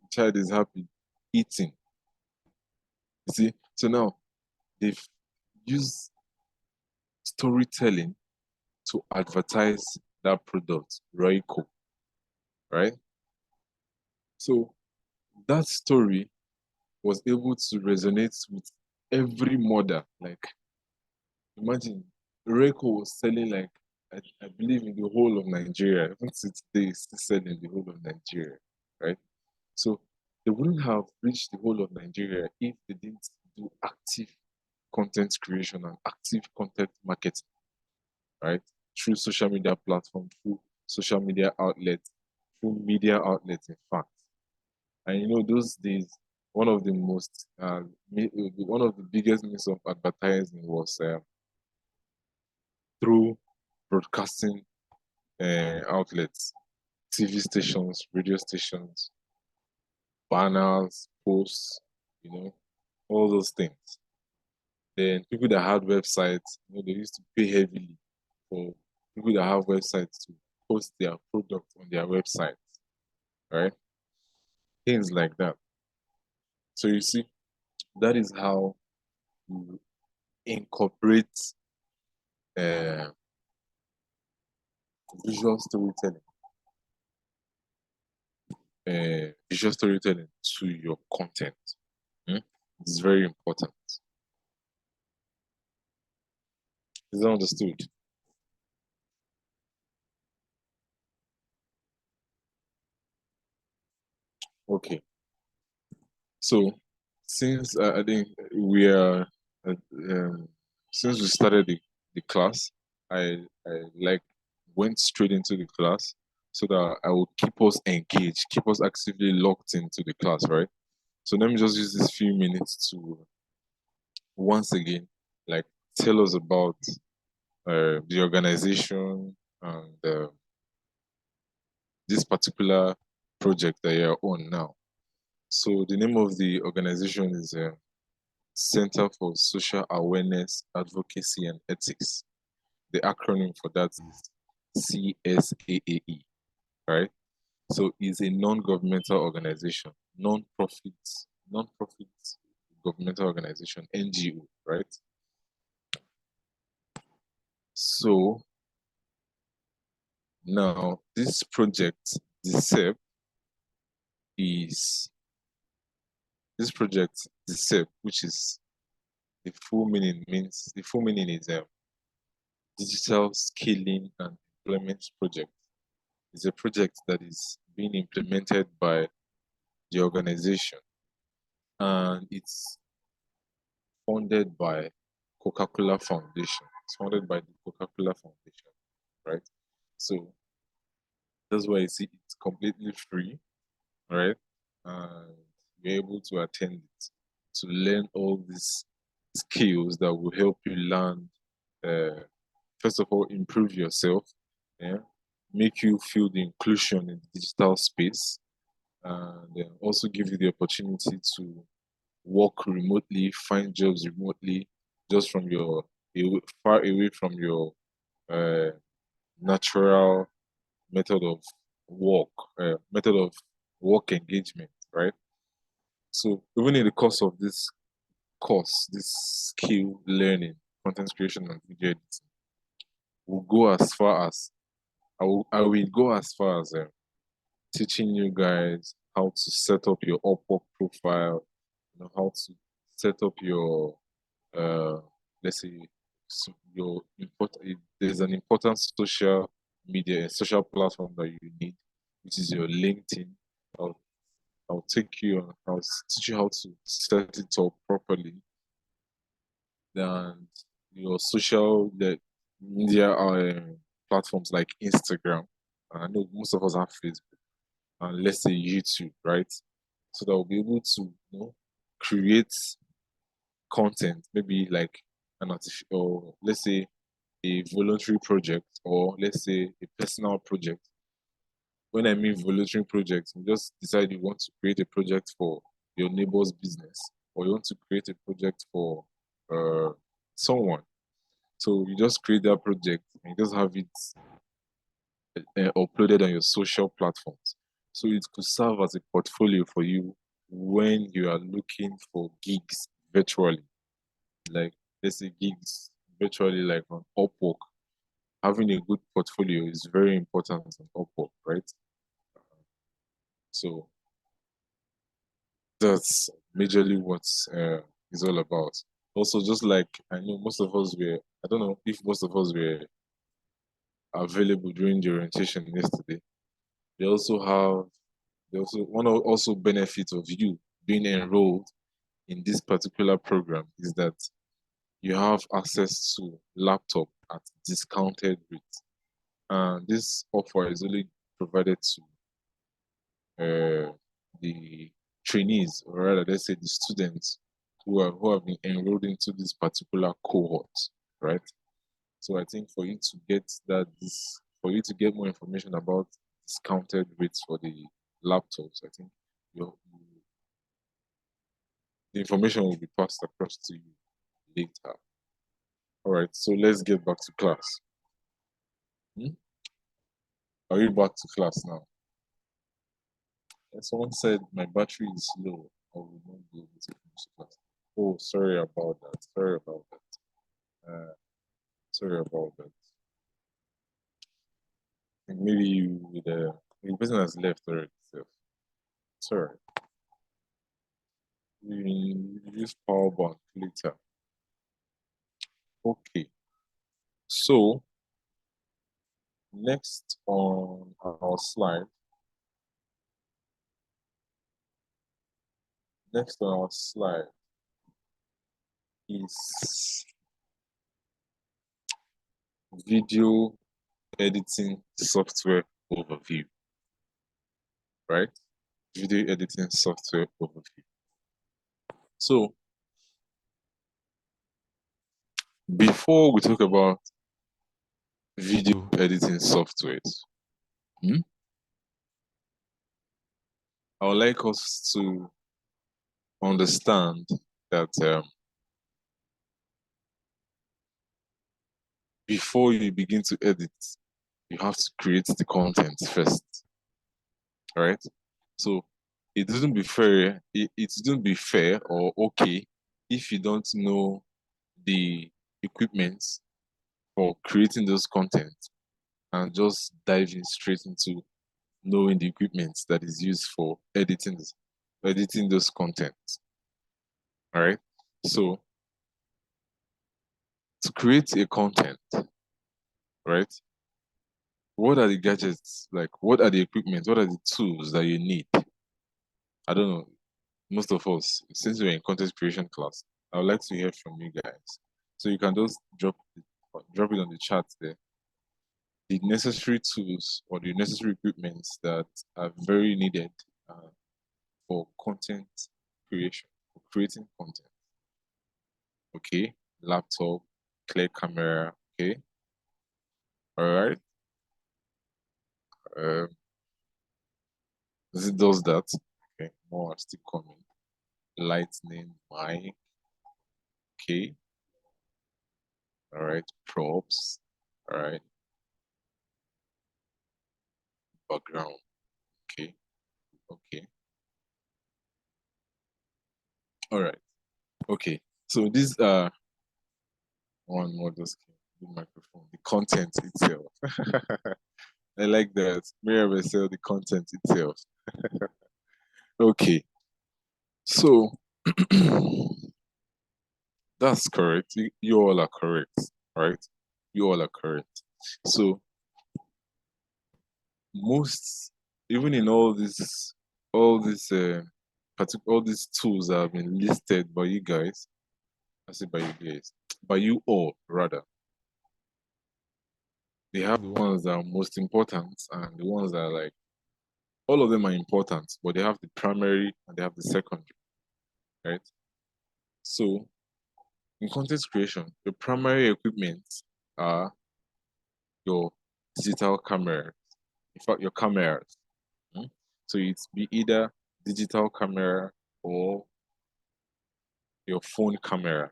The child is happy, eating. You see? So now they've used storytelling to advertise that product, Royco, right? So that story was able to resonate with every mother. Like, imagine Royco was selling like, I believe in the whole of Nigeria. Even to today, it's still selling the whole of Nigeria, right? So they wouldn't have reached the whole of Nigeria if they didn't do active content creation and active content marketing, right? Through social media platforms, through social media outlets, through media outlets, in fact. And those days, one of the most, one of the biggest means of advertising was through broadcasting outlets, TV stations, radio stations, banners, posts, all those things. Then people that had websites, they used to pay heavily for people that have websites to post their product on their websites, right? Things like that. So you see, that is how you incorporate uh, visual storytelling, to your content. It's very important. Is that understood? Okay. So since I think we are, since we started the class, I like went straight into the class so that I would keep us engaged, keep us actively locked into the class, right? So let me just use these few minutes to once again, like, tell us about the organization and this particular project that you're on now. So the name of the organization is Center for Social Awareness, Advocacy and Ethics. The acronym for that is CSAAE, right? So it's a non-governmental organization, non-profit governmental organization, NGO, right? So now this project, Dsep, is which is the full meaning is Digital Skilling and Employment Project. It's a project that is being implemented by the organization, and it's funded by Coca-Cola Foundation. It's funded by the Coca-Cola Foundation, right? So that's why you see it's completely free, right? And you're able to attend it to learn all these skills that will help you learn, first of all, improve yourself, yeah, make you feel the inclusion in the digital space, and also give you the opportunity to work remotely, find jobs remotely, just from far away from your uh, natural method of work, method of work engagement, right? So even in the course of this skill learning, content creation and video editing, will go as far as I will go as far as teaching you guys how to set up your Upwork profile, how to set up your let's say your important. There's an important social media, social platform that you need, which is your LinkedIn. I'll, I'll take you on how teach you how to set it up properly. And your social media platforms like Instagram. I know most of us have Facebook, and let's say YouTube, right? So that we'll be able to, create content, maybe like an artificial, or let's say a voluntary project, or let's say a personal project. When I mean voluntary projects, you just decide you want to create a project for your neighbor's business, or you want to create a project for someone. So you just create that project and you just have it uploaded on your social platforms. So it could serve as a portfolio for you when you are looking for gigs virtually. Like, let's say gigs virtually, like on Upwork. Having a good portfolio is very important on Upwork, right? So that's majorly what it's all about. Also, just like I know most of us were, I don't know if most of us were available during the orientation yesterday. They also have also benefit of you being enrolled in this particular program is that you have access to laptop at discounted rates. And this offer is only provided to the trainees, or rather, let's say the students who have been enrolled into this particular cohort, right? So I think for you to get more information about discounted rates for the laptops, I think the information will be passed across to you later. All right, so let's get back to class. Are you back to class now? Someone said my battery is low. I will not be able to finish class. Oh, sorry about that. Sorry about that. Sorry about that. Maybe you with the person has left already. So sorry. We use power bank later. Okay. So next on our slide. Next on our slide is video editing software overview, right? Video editing software overview. So before we talk about video editing softwares, I would like us to understand that before you begin to edit, you have to create the content first, right? So it wouldn't be fair. It wouldn't be fair or okay if you don't know the equipment for creating those content and just diving straight into knowing the equipment that is used for editing those content. All right. So to create a content, right? What are the gadgets, like what are the equipment, what are the tools that you need? I don't know. Most of us, since we're in content creation class, I would like to hear from you guys. So you can just drop it on the chat there. The necessary tools or the necessary equipments that are very needed for content creation, for creating content. Okay, laptop, clear camera. Okay, all right. It does that. Okay, more are still coming. Lightning, mic. Okay. All right, props. All right. Background. Okay. Okay. All right. Okay. So these are one more just the microphone, the content itself. I like that. Mirror sell the content itself. Okay. So that's correct. You all are correct, right? You all are correct. So most, even in all these all these tools that have been listed by you guys, I say by you guys, by you all rather, they have the ones that are most important and the ones that are like, all of them are important, but they have the primary and they have the secondary, right? So in content creation, the primary equipment are your digital camera, in fact, your cameras. So it's be either digital camera or your phone camera.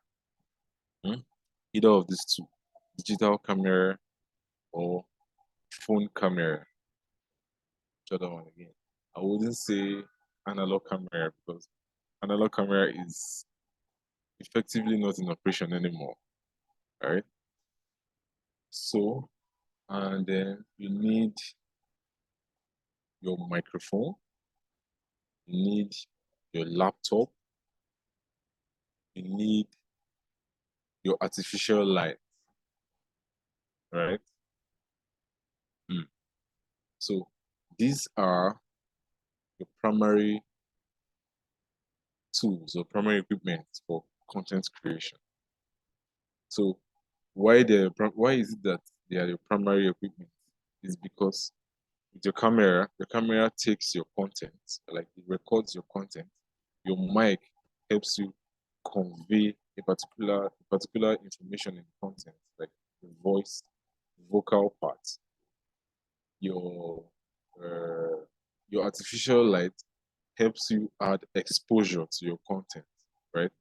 Either of these two, digital camera or phone camera. Which other one again? I wouldn't say analog camera because analog camera is effectively not in operation anymore. All right. So, and then you need your microphone, you need your laptop, you need your artificial light, right? So these are your primary tools or primary equipment for content creation. So why is it that they are your primary equipment? Is because with your camera takes your content, like it records your content. Your mic helps you convey a particular information in content, like the voice, vocal parts. Your artificial light helps you add exposure to your content, right?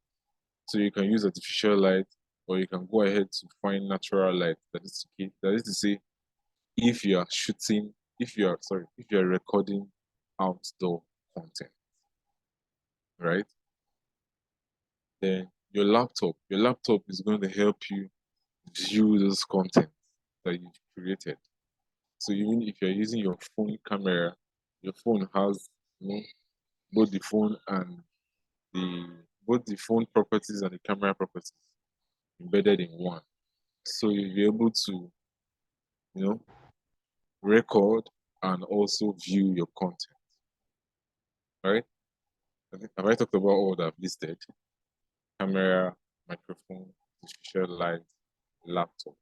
So you can use artificial light, or you can go ahead to find natural light. That is to say, if you are recording outdoor content, right? Then your laptop is going to help you view those content that you've created. So even if you're using your phone camera, your phone has, both the phone and the phone properties and the camera properties embedded in one. So you'll be able to, record and also view your content. Right? Have I talked about all that I've listed? Camera, microphone, artificial light, laptop.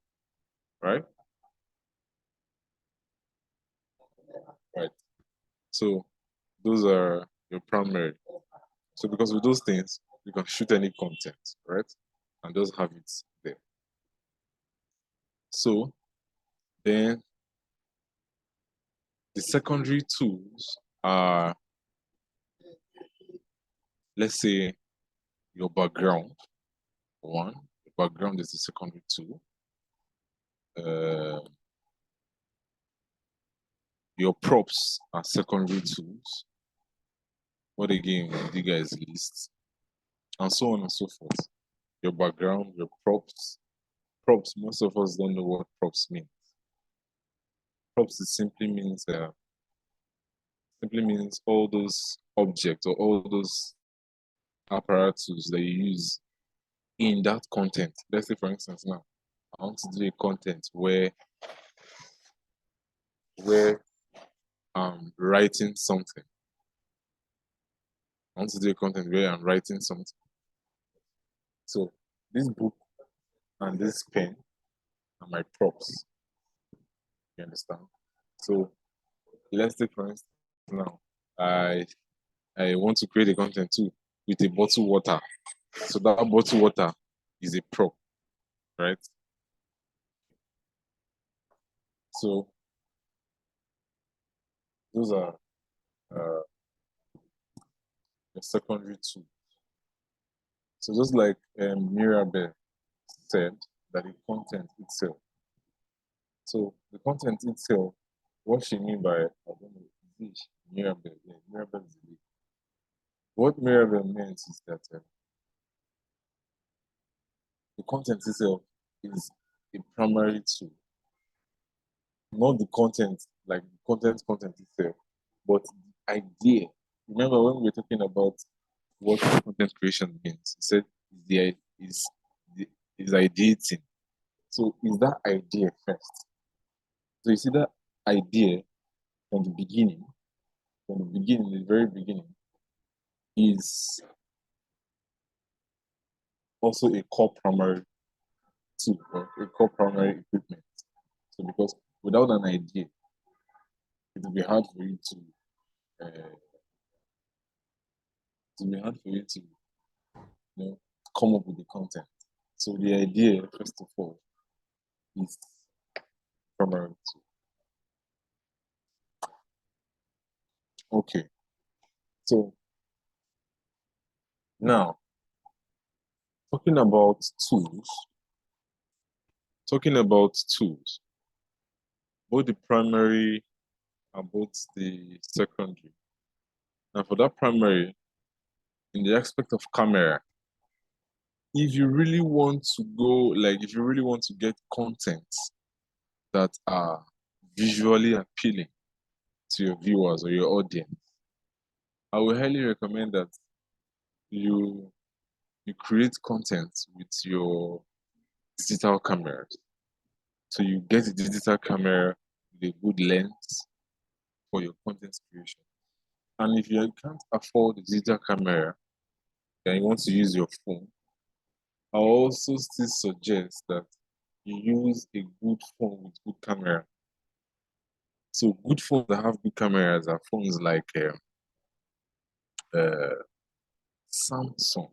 Right? Right. So those are your primary. So because with those things, you can shoot any content, right? And just have it there. So then the secondary tools are, let's say, your background. One, the background is the secondary tool. Your props are secondary tools. What again would you guys list? And so on and so forth. Your background, your props. Props, most of us don't know what props mean. Props simply means all those objects or all those apparatus that you use in that content. Let's say, for instance, now I want to do a content where I'm writing something. I want to do a content where I'm writing something. So this book and this pen are my props. You understand? So let's take, for instance, now I want to create a content too with a bottle water. So that bottle water is a prop, right? So those are the secondary tools. So just like Mirabel said, that the content itself. So the content itself, what she mean by, I don't know, Mirabel, yeah, Mirabel is the What Mirabel means is that the content itself is a primary tool, not the content, like the content itself, but the idea. Remember when we were talking about what content creation means? He said is ideating. So is that idea first? So you see that idea from the very beginning, is also a core primary tool or a core primary equipment. So because without an idea, it will be hard for you to come up with the content. So the idea, first of all, is primary tool. Okay. So now talking about tools, both the primary and both the secondary. Now for that primary, in the aspect of camera, if you really want to get content that are visually appealing to your viewers or your audience, I would highly recommend that you create content with your digital cameras. So you get a digital camera with a good lens for your content creation. And if you can't afford a digital camera and you want to use your phone, I also still suggest that you use a good phone with good camera. So good phones that have good cameras are phones like uh, Samsung,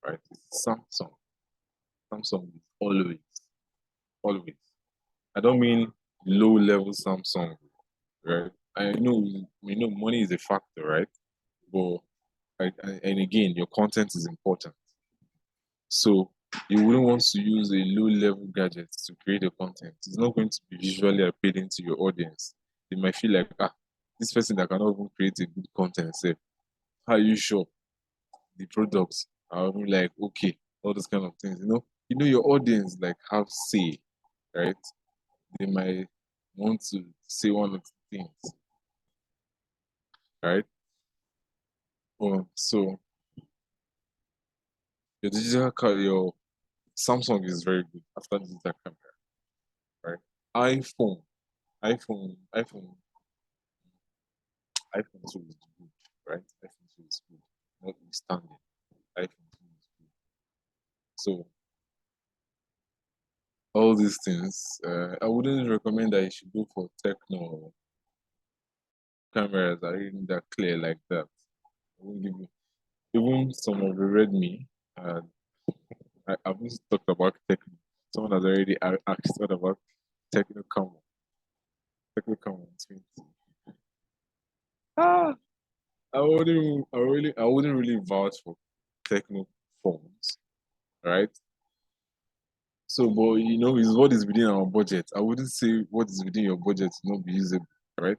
right? Samsung. Samsung is always. I don't mean low level Samsung, right? I know we know money is a factor, right? But and again, your content is important. So you wouldn't want to use a low level gadget to create a content. It's not going to be visually appealing to your audience. They might feel like, this person that cannot even create a good content, say, how are you sure the products are even like okay, all those kind of things, your audience like have say, right? They might want to say one of the things, right? So your Samsung is very good after digital camera, right? iPhone, iPhone, iPhone 2 is good, right? iPhone 2 is good, notwithstanding. iPhone 2 is good. So all these things, I wouldn't recommend that you should go for techno cameras that aren't that clear like that. I won't give you even some of the Redmi. Uh, I've just talked about techno. Someone has already asked what about techno camera. Techno camera 20. Ah, I wouldn't really vouch for techno phones, right? So, but is what is within our budget. I wouldn't say what is within your budget will not be usable, right?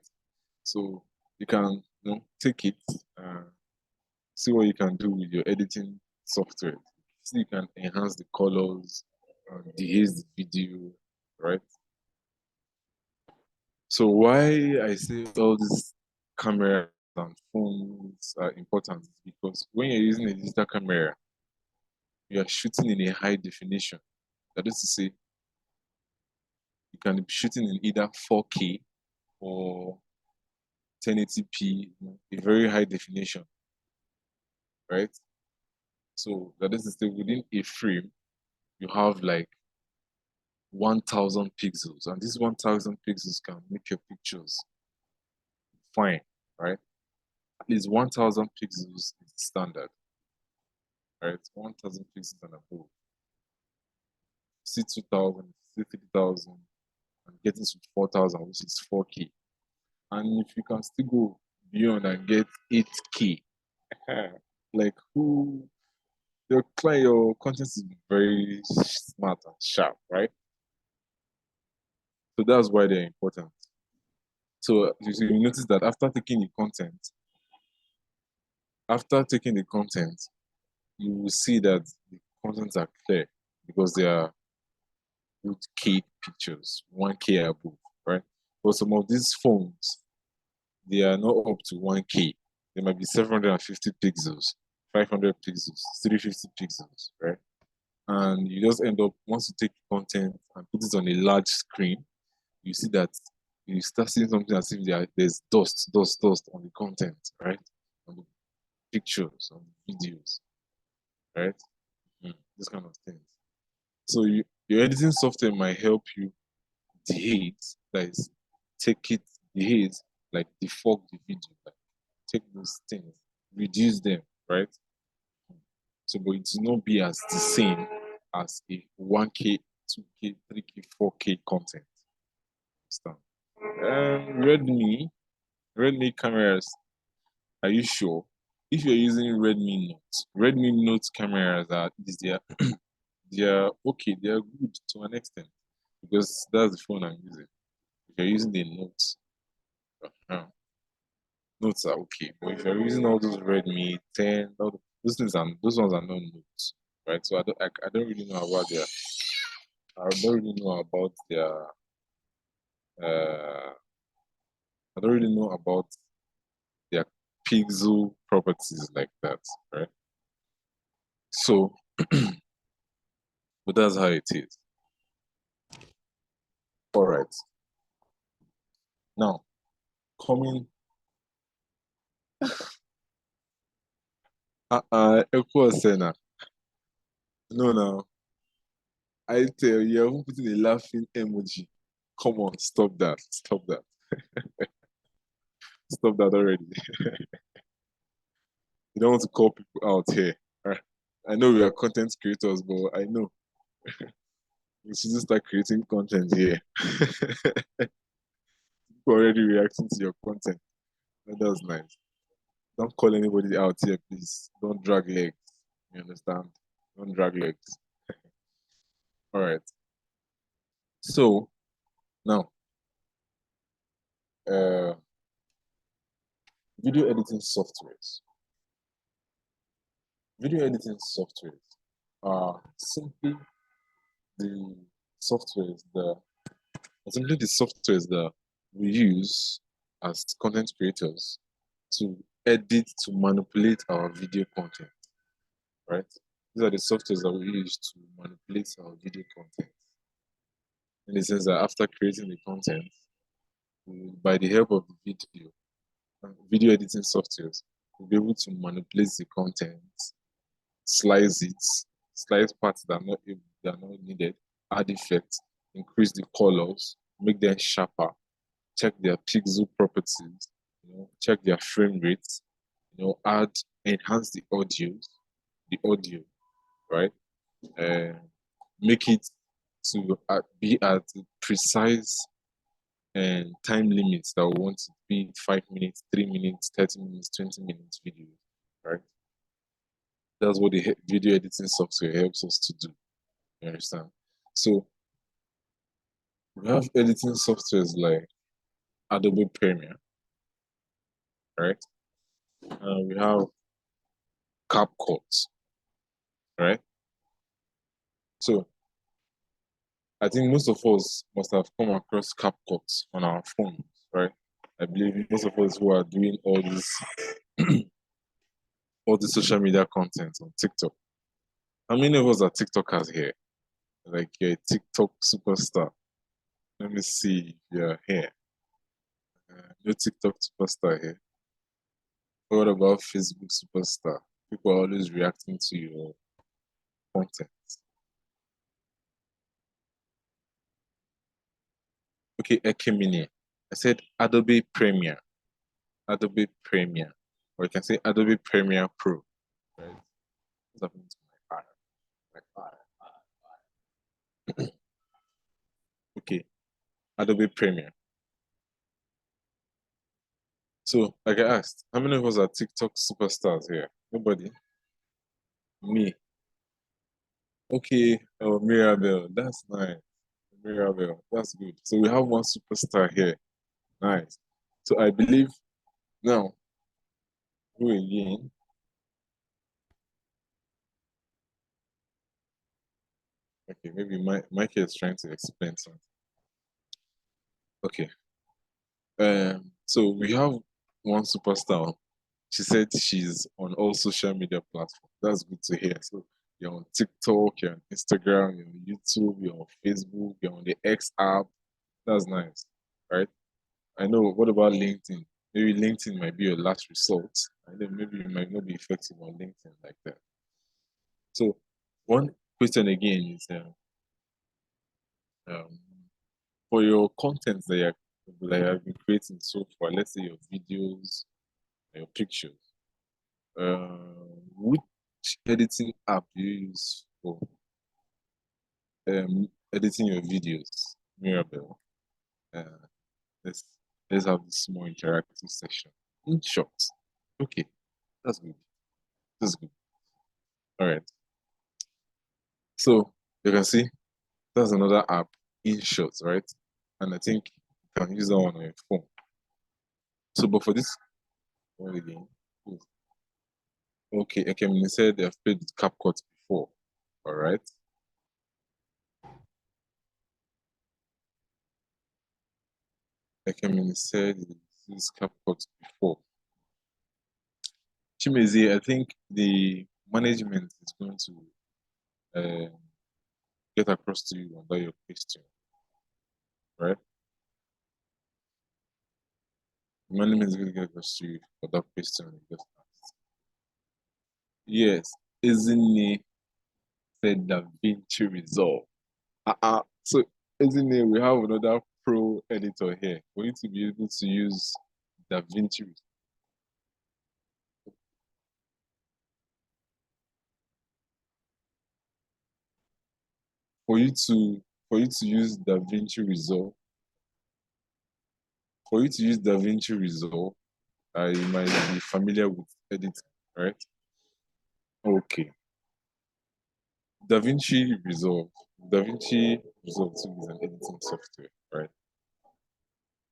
So you can, take it, see what you can do with your editing software. See you can enhance the colors, dehaze the video, right? So why I say all these cameras and phones are important is because when you're using a digital camera, you are shooting in a high definition. That is to say, you can be shooting in either 4K or 1080p, a very high definition, right? So that is to say, within a frame, you have like 1,000 pixels, and this 1,000 pixels can make your pictures fine, right? At least 1,000 pixels is standard, right? 1,000 pixels and above. See 2,000, see 3,000, and getting to 4,000, which is 4K. And if you can still go beyond and get 8K, like your content is very smart and sharp, right? So that's why they're important. So you notice that after taking the content, you will see that the contents are clear because they are good K pictures, 1K above, right? But some of these phones, they are not up to 1K. They might be 750 pixels, 500 pixels, 350 pixels, right? And you just end up, once you take the content and put it on a large screen, you see that you start seeing something as if there's dust on the content, right? On the pictures, on the videos, right? This kind of things. So your editing software might help you dehaze, that is, take it, dehaze, like defog the video, like take those things, reduce them, right? So, but it will not be as the same as a 1K, 2K, 3K, 4K content. Understand? Redmi cameras, are you sure? If you're using Redmi Note cameras they're okay, they're good to an extent because that's the phone I'm using. If you're using the Notes, uh, Notes are okay. But if you're using all those Redmi 10, those ones are not Notes, right? So I don't really know about their uh I don't really know about their pixel properties like that, right? So, but that's how it is. All right. Now, coming Echo Senna. No, no. I tell you, who putting a laughing emoji? Come on, stop that. Stop that. Stop that already. You don't want to call people out here. Alright. I know we are content creators, but I know we should just start creating content here. People already reacting to your content. That's nice. Don't call anybody out here, please. Don't drag legs. You understand? Don't drag legs. All right. So now, uh, video editing softwares. Video editing softwares are the softwares that simply the softwares that we use as content creators to edit, to manipulate our video content, right? These are the softwares that we use to manipulate our video content. In the sense that after creating the content, by the help of the video editing softwares, we'll be able to manipulate the content, slice it, slice parts that are not needed, add effects, increase the colors, make them sharper, check their pixel properties, check their frame rates, add, enhance the audio, right? Uh, Make it to be at precise and time limits that we want to be 5 minutes, 3 minutes, 30 minutes, 20 minutes videos, right? That's what the video editing software helps us to do. You understand? So we have editing softwares like Adobe Premiere, right? We have CapCut, right? So I think most of us must have come across CapCut on our phones, right? I believe most of us who are doing all this all the social media content on TikTok. How many of us are TikTokers here? Like you're a TikTok superstar. Let me see if you're here. No TikTok superstar here. What about Facebook superstar? People are always reacting to your content. Okay, Ekemini. I said Adobe Premiere. Adobe Premiere. Or you can say Adobe Premiere Pro. Right? What's happening to my eye? My eye. Okay, Adobe Premiere. So, like I asked, how many of us are TikTok superstars here? Nobody? Me. Okay, oh, Mirabel, that's nice. Mirabel, that's good. So we have one superstar here. Nice. So I believe now, who again? Okay, maybe Michael is trying to explain something. Okay. So we have one superstar. She said she's on all social media platforms. That's good to hear. So you're on TikTok, you're on Instagram, you're on YouTube, you're on Facebook, you're on the X app. That's nice, right? I know. What about LinkedIn? Maybe LinkedIn might be your last resort. I know maybe you might not be effective on LinkedIn like that. So one question again is um, for your content that you have been creating so far, let's say your videos, your pictures, which editing app do you use for editing your videos? Mirabel. Uh, let's let's have this more interactive section. In short, okay, that's good. That's good. All right. So you can see that's another app, InShots, right? And I think you can use that one on your phone. So, but for this one again, okay, you said they've played with CapCut before, all right? You said he's used CapCut before. Chimezi, I think the management is going to get across to you about your question, right? The management is going to get across to you for that question you just asked. Yes, Ezinne said Da Vinci Resolve. So Ezinne, we have another pro editor here for you to be able to use Da Vinci. For you to use Da Vinci Resolve, for you to use Da Vinci Resolve, you might be familiar with editing, right? Okay. DaVinci Resolve. DaVinci Resolve 2 is an editing software, right?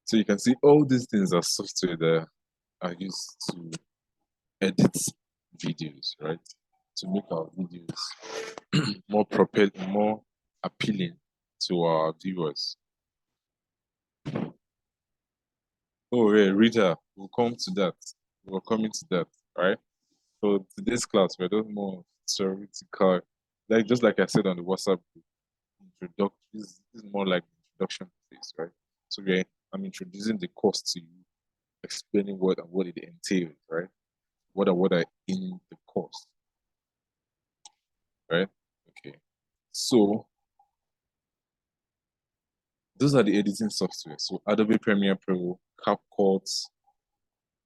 So you can see all these things are software that are used to edit videos, right? To make our videos more appealing to our viewers. Oh yeah, Rita, we'll come to that. We're coming to that, right? So today's class, we're doing more theoretical, like just like I said on the WhatsApp group, introduction. This is more like the introduction phase, right? So I'm introducing the course to you, explaining what it entails, right? What are in the course, right? Okay. So those are the editing software. So Adobe Premiere Pro, CapCut,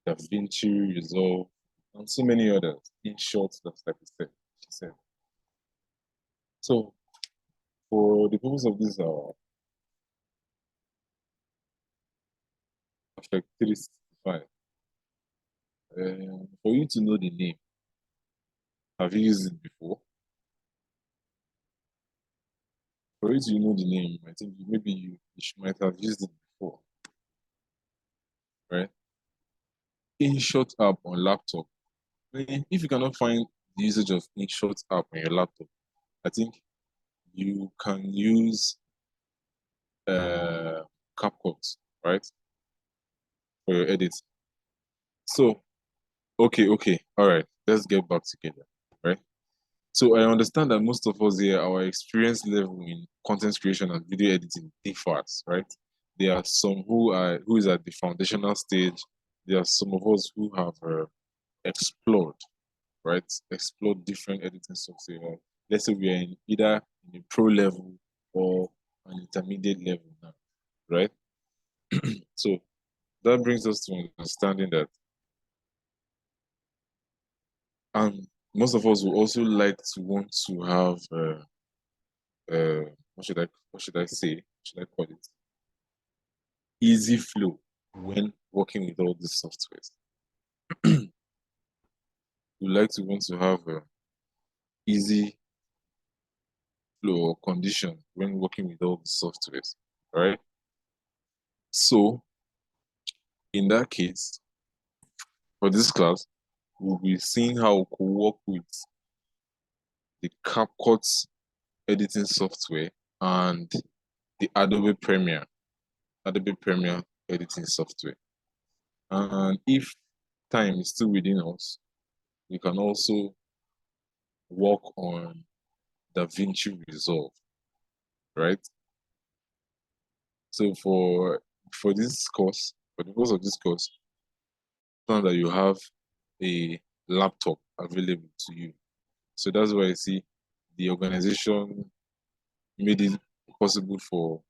DaVinci Resolve, and so many others. In short, that's like she said. So for the purpose of this Effect 365, for you to know the name, have you used it before? For you to know the name, I think maybe you might have used it before, right? InShot app on laptop. If you cannot find the usage of InShot app on your laptop, I think you can use CapCut, right, for your edits. So, okay, all right, let's get back together, right? So I understand that most of us here, our experience level in content creation and video editing differs, right? There are some who is at the foundational stage. There are some of us who have explored, right? Explored different editing software. Let's say we are either in a pro level or an intermediate level now, right? So that brings us to understanding that, and most of us will also like to want to have what should I say? What should I call it? Easy flow when working with all these softwares. We like to want to have easy flow or condition when working with all the softwares, right? So in that case, for this class, we'll be seeing how we could work with the CapCut editing software and the Adobe Premiere editing software. And if time is still within us, we can also work on DaVinci Resolve, right? So for this course, for the course of this course, found that you have a laptop available to you. So that's why I see the organization made it possible for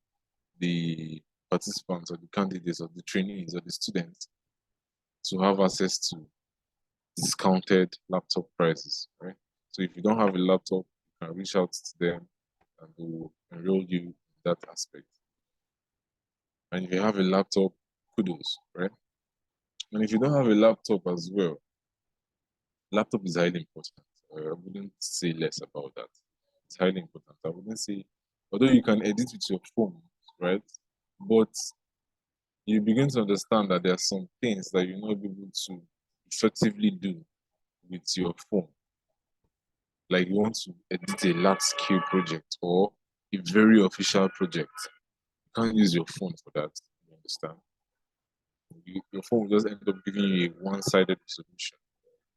the participants or the candidates or the trainees or the students to have access to discounted laptop prices, right? So if you don't have a laptop, you can reach out to them and they will enroll you in that aspect. And if you have a laptop, kudos, right? And if you don't have a laptop as well, laptop is highly important. I wouldn't say less about that. It's highly important. I wouldn't say, although you can edit with your phone, right? But you begin to understand that there are some things that you're not able to effectively do with your phone. Like you want to edit a large scale project or a very official project. You can't use your phone for that. You understand? Your phone will just end up giving you a one-sided solution,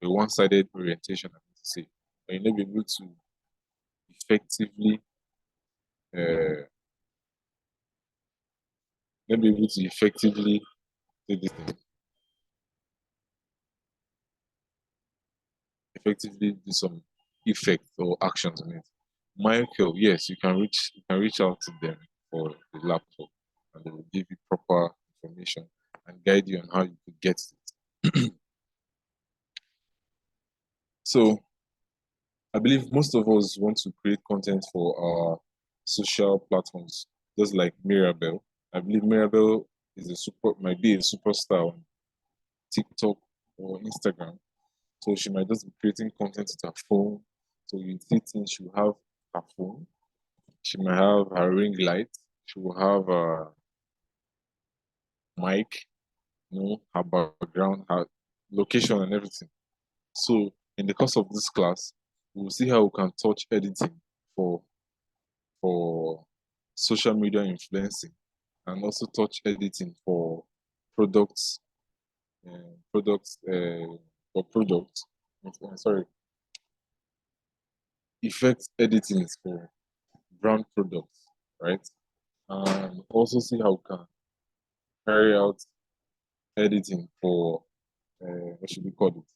a one-sided orientation, I mean to say. And you'll not be able to effectively not be able to effectively do this thing. effectively do some effect or actions on it. Michael, yes, you can reach out to them for the laptop, and they will give you proper information and guide you on how you could get it. So I believe most of us want to create content for our social platforms, just like Mirabelle. I believe Mirabelle might be a superstar on TikTok or Instagram. So she might just be creating content with her phone. So you see things, she will have her phone. She might have her ring light. She will have a mic, her background, her location and everything. So in the course of this class, we'll see how we can touch editing for social media influencing, and also touch editing for products, products for products. Sorry, effect editing for brand products, right? And also see how we can carry out editing for what should we call it?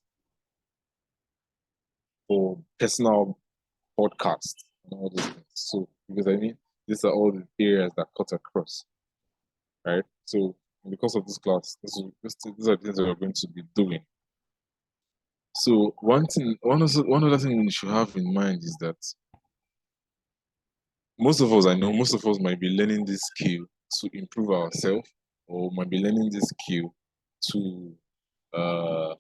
For personal podcast and all those things. So because I mean these are all the areas that cut across, right? So because of this class, these are the things that we're going to be doing. So one other thing we should have in mind is that most of us might be learning this skill to improve ourselves, or might be learning this skill to uh,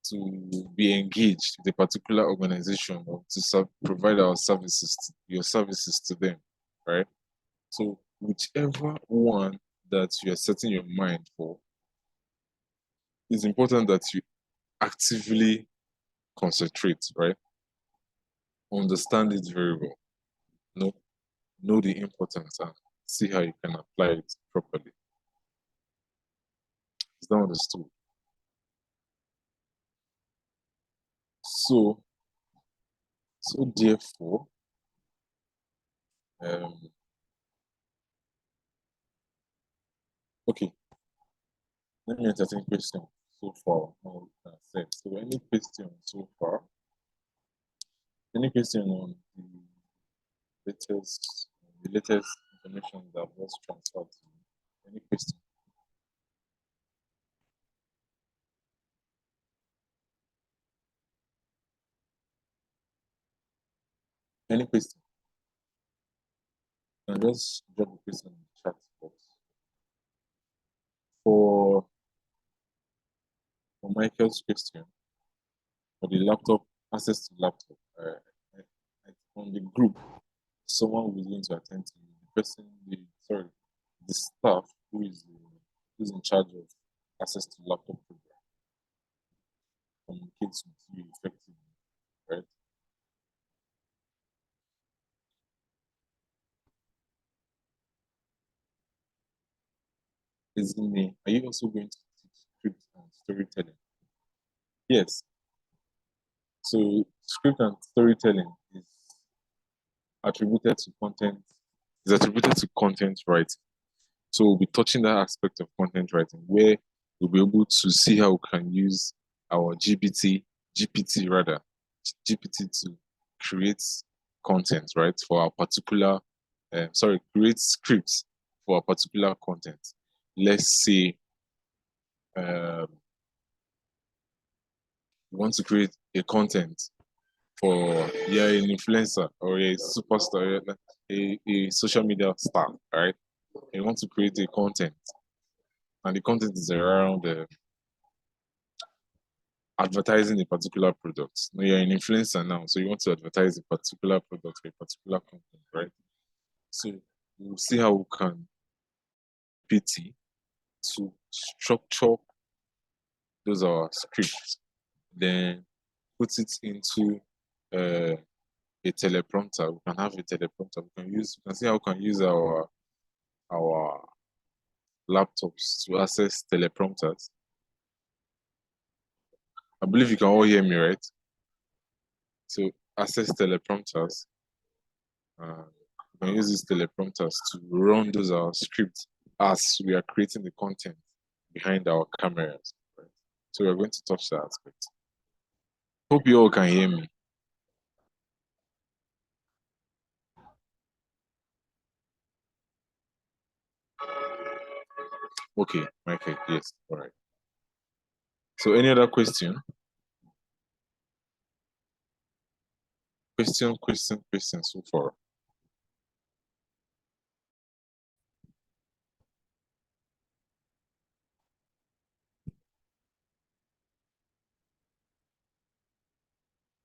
to be engaged with a particular organization, or to provide your services to them, right? So whichever one that you are setting your mind for, it's important that you actively concentrate, right? Understand it very well. Know the importance and see how you can apply it properly. Is that understood? So therefore, okay, let me entertain questions so far. So any question so far? Any question on the latest information that was transferred to you? Any question? Any question? And just drop a question in the chat box. For Michael's question, for the laptop, access to laptop, on the group, someone who is going to attend to you, the staff who's in charge of access to laptop program, communicates with you effectively, right? Is in me. Are you also going to teach script and storytelling? Yes. So script and storytelling is attributed to content writing. So we'll be touching that aspect of content writing, where we'll be able to see how we can use our GPT to create content, right, for our particular, create scripts for a particular content. Let's say we want to create a content for an influencer or a superstar, a social media star, right? You want to create a content, and the content is around advertising a particular product. No, you're an influencer now, so you want to advertise a particular product or a particular content, right? So we'll see how we can PT to structure those are scripts, then put it into a teleprompter. We can have a teleprompter. We can see how we can use our laptops to access teleprompters. I believe you can all hear me, right? So access teleprompters. We can use these teleprompters to run those our scripts as we are creating the content behind our cameras. Right? So we're going to touch that aspect. Hope you all can hear me. Okay, Michael, yes, all right. So any other question? Question so far.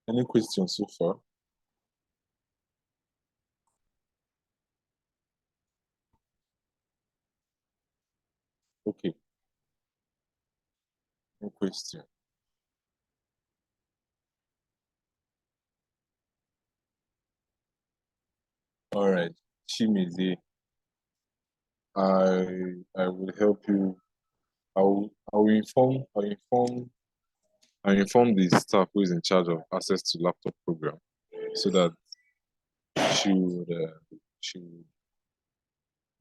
Any questions so far? Okay. No question. All right. Chimizi, I will help you. I'll inform the staff who is in charge of access to laptop program so that she would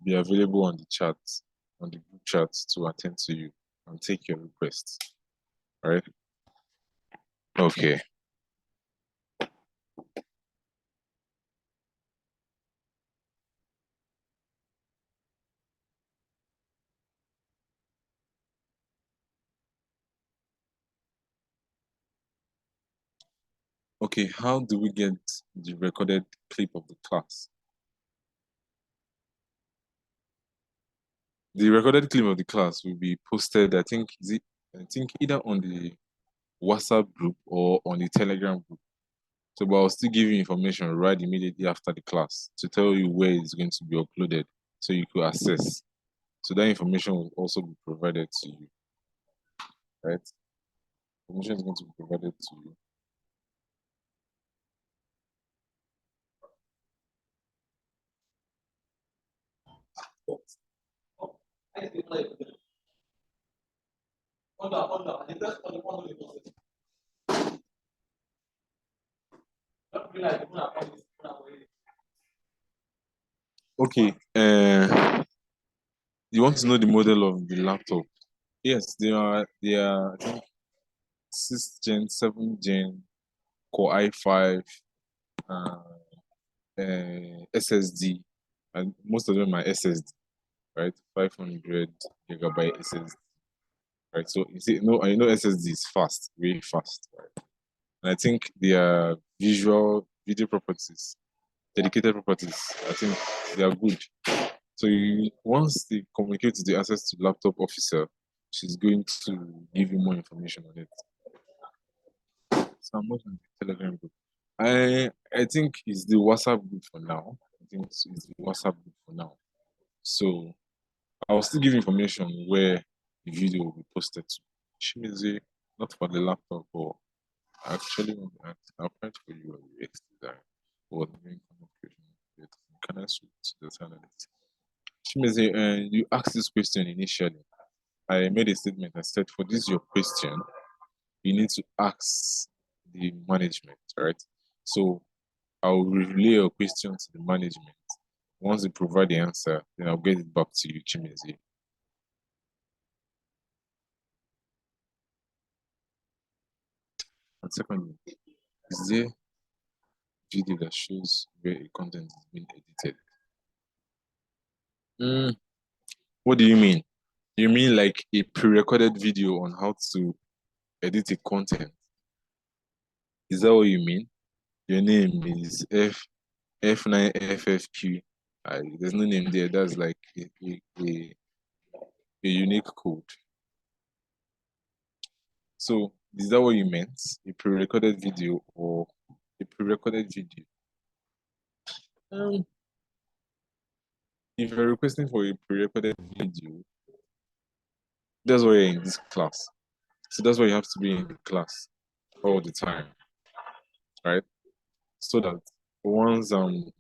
be available on the chat, on the group chat to attend to you and take your requests. All right. Okay. Okay. How do we get the recorded clip of the class? The recorded clip of the class will be posted, I think either on the WhatsApp group or on the Telegram group. So, but I'll still give you information right immediately after the class to tell you where it's going to be uploaded so you could access. So that information will also be provided to you, right? Information is going to be provided to you. Okay. You want to know the model of the laptop? Yes, they are I think 6th gen, 7th gen, Core i5, SSD, and most of them are SSD, right? 500 gigabyte SSD, right? So you see, no, I know SSD is fast, really fast, right? And I think their video properties, dedicated properties, I think they are good. So once they communicate to the access to laptop officer, she's going to give you more information on it. So I'm not on the Telegram group. I think it's the WhatsApp group for now. I think it's the WhatsApp group for now. So I'll still give information where the video will be posted to. Shimizi, not for the laptop, but actually I applied for you on the UX design or the main communication. Can I switch to the analyst? Shimizi, you asked this question initially. I made a statement. I said, for this your question, you need to ask the management, right? So I'll relay your question to the management. Once they provide the answer, then I'll get it back to you, Chimizi. And secondly, is there video that shows where a content is being edited? What do you mean? You mean like a pre-recorded video on how to edit a content? Is that what you mean? Your name is F9FFQ. There's no name there. That's like a unique code. So is that what you meant? A pre-recorded video or a pre-recorded video? If you're requesting for a pre-recorded video, that's why you're in this class. So that's why you have to be in the class all the time, right? So that once I'm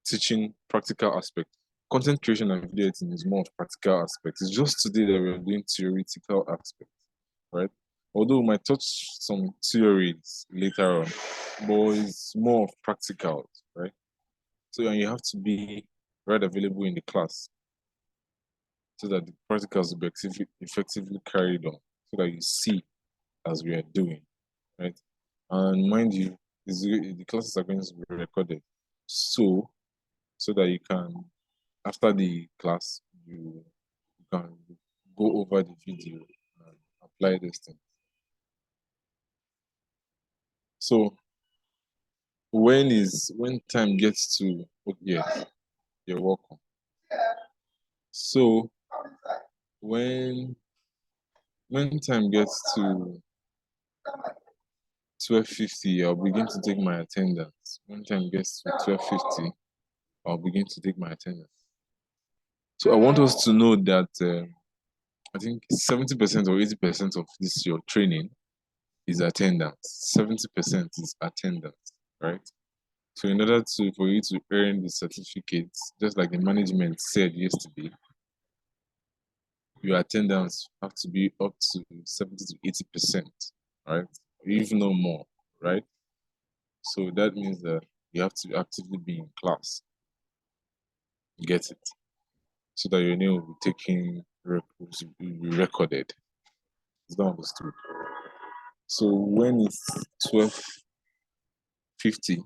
teaching practical aspect, content creation and video editing is more of practical aspect. It's just today that we're doing theoretical aspect, right? Although we might touch some theories later on, but it's more of practical, right? So you have to be right available in the class so that the practicals will be effectively carried on, so that you see as we are doing, right? And mind you, the classes are going to be recorded. So that you can, after the class, you can go over the video and apply this thing. So when time gets to, oh, yes, you're welcome. So when time gets to 12:50, I'll begin to take my attendance. When time gets to 12:50, I'll begin to take my attendance. So I want us to know that I think 70% or 80% of this your training is attendance. 70% is attendance, right? So in order for you to earn the certificates, just like the management said yesterday, your attendance have to be up to 70 to 80%, right? If no more, right? So that means that you have to actively be in class. Get it? So that your name will be will be recorded. It's not understood. So when it's 12:50,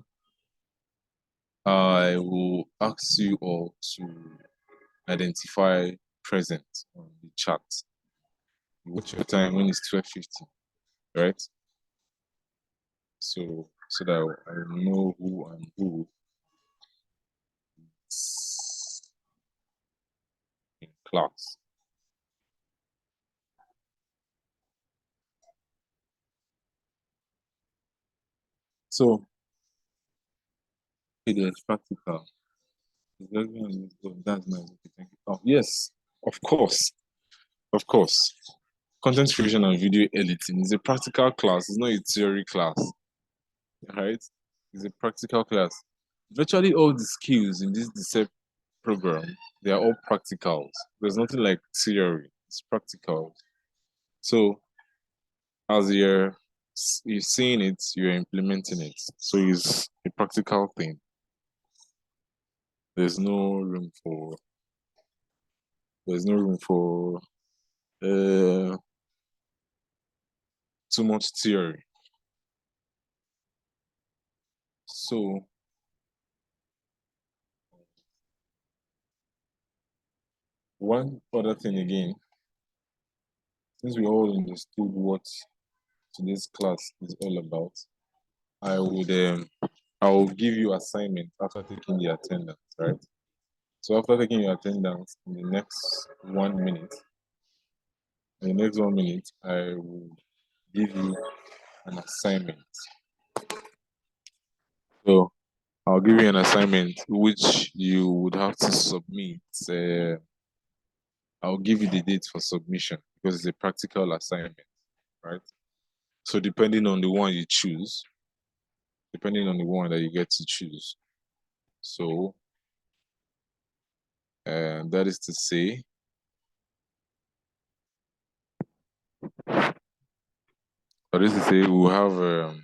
I will ask you all to identify present on the chat. What's your time when it's 12:50, right? So that I know who and who is in class. So it is practical. That's nice. Okay, thank you. Oh, yes, of course. Of course. Content creation and video editing is a practical class, it's not a theory class. Right? It's a practical class. Virtually all the skills in this Dsep program, they are all practicals. There's nothing like theory, it's practical. So as you're seeing it, you're implementing it. So it's a practical thing. There's no room for too much theory. So one other thing again, since we all understood what today's class is all about, I will give you assignment after taking the attendance, right? So after taking your attendance in the next 1 minute, I will give you an assignment. So I'll give you an assignment which you would have to submit. I'll give you the date for submission because it's a practical assignment, right? So depending on the one you choose, depending on the one that you get to choose. So that is to say, we'll have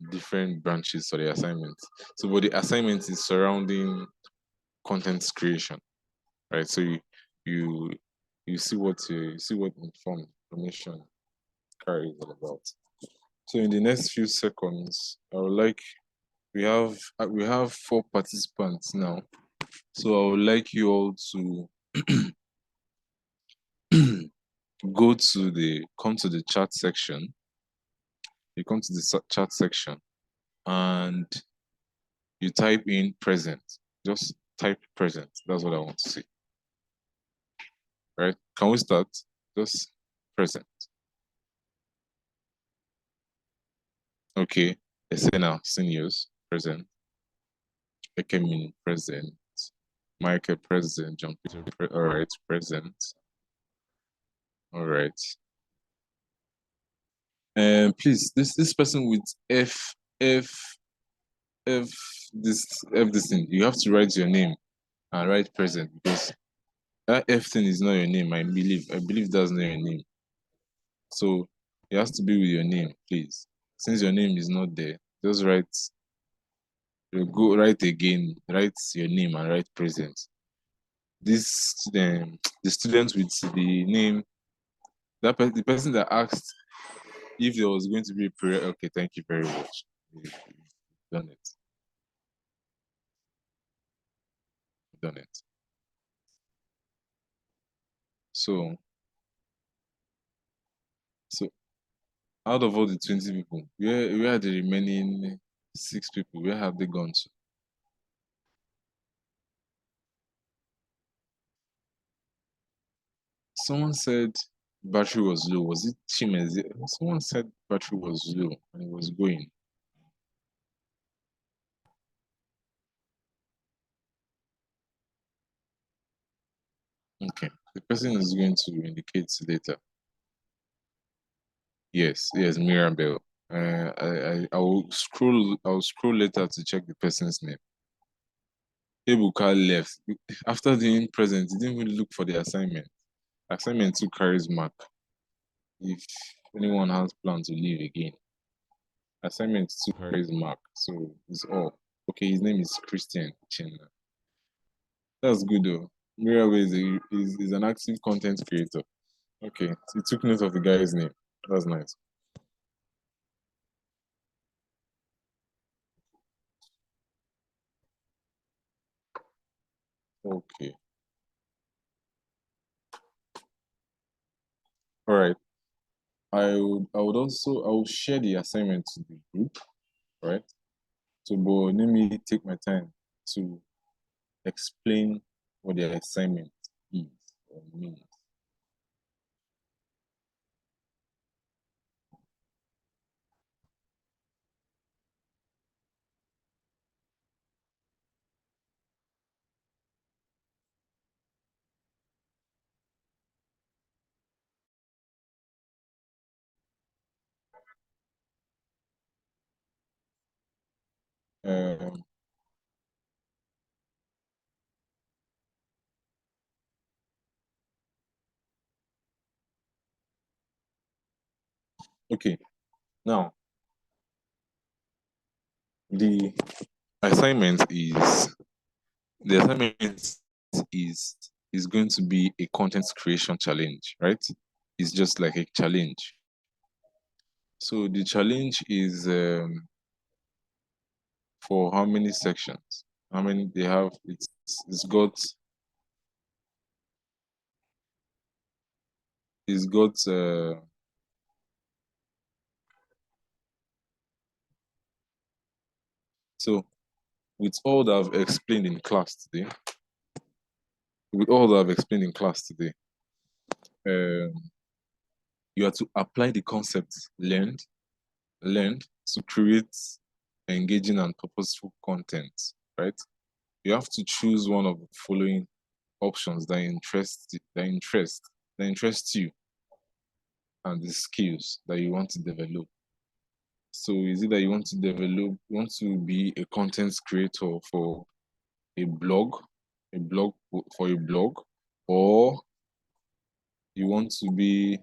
different branches for the assignment. So, but the assignment is surrounding content creation, right? So you see what information carry is all about. So in the next few seconds, I would like we have 4 participants now. So I would like you all to come to the chat section. You come to the chat section and you type in present. Just type present. That's what I want to see. Right? Can we start? Just present. Okay. Let's say now, seniors, present. Ekemi, present. Michael, present. John Peter, all right, present. All right. And please, this person with this thing, you have to write your name and write present because that F thing is not your name. I believe that's not your name. So it has to be with your name, please. Since your name is not there, just write. Go write again. Write your name and write present. This the student with the name the person that asked if there was going to be a period, okay, thank you very much. You've done it. Done it. So out of all the 20 people, where are the remaining 6 people? Where have they gone to? Someone said battery was low. Was it Chimeze? Someone said battery was low and it was going. Okay, the person is going to indicate later. Yes, Mirabel. I will scroll. I'll scroll later to check the person's name. Ebuka left after doing present. He didn't even look for the assignment. Assignment 2 carries mark. If anyone has plans to leave again, assignment 2 carries mark. So it's all okay. His name is Christian Chenna. That's good though. Mirabel is an active content creator. Okay, so he took note of the guy's name. That's nice. Okay. All right. I will share the assignment to the group, right? So but let me take my time to explain what the assignment is or means. Um, okay, now the assignment is the assignment is is going to be a content creation challenge, right? It's just like a challenge. So the challenge is for how many sections? How many they have? It's got so with all that I've explained in class today, um, you have to apply the concepts learned to create engaging and purposeful content, right? You have to choose one of the following options that interest you and the skills that you want to develop. So is it that you want to be a content creator for a blog, for a blog, or you want to be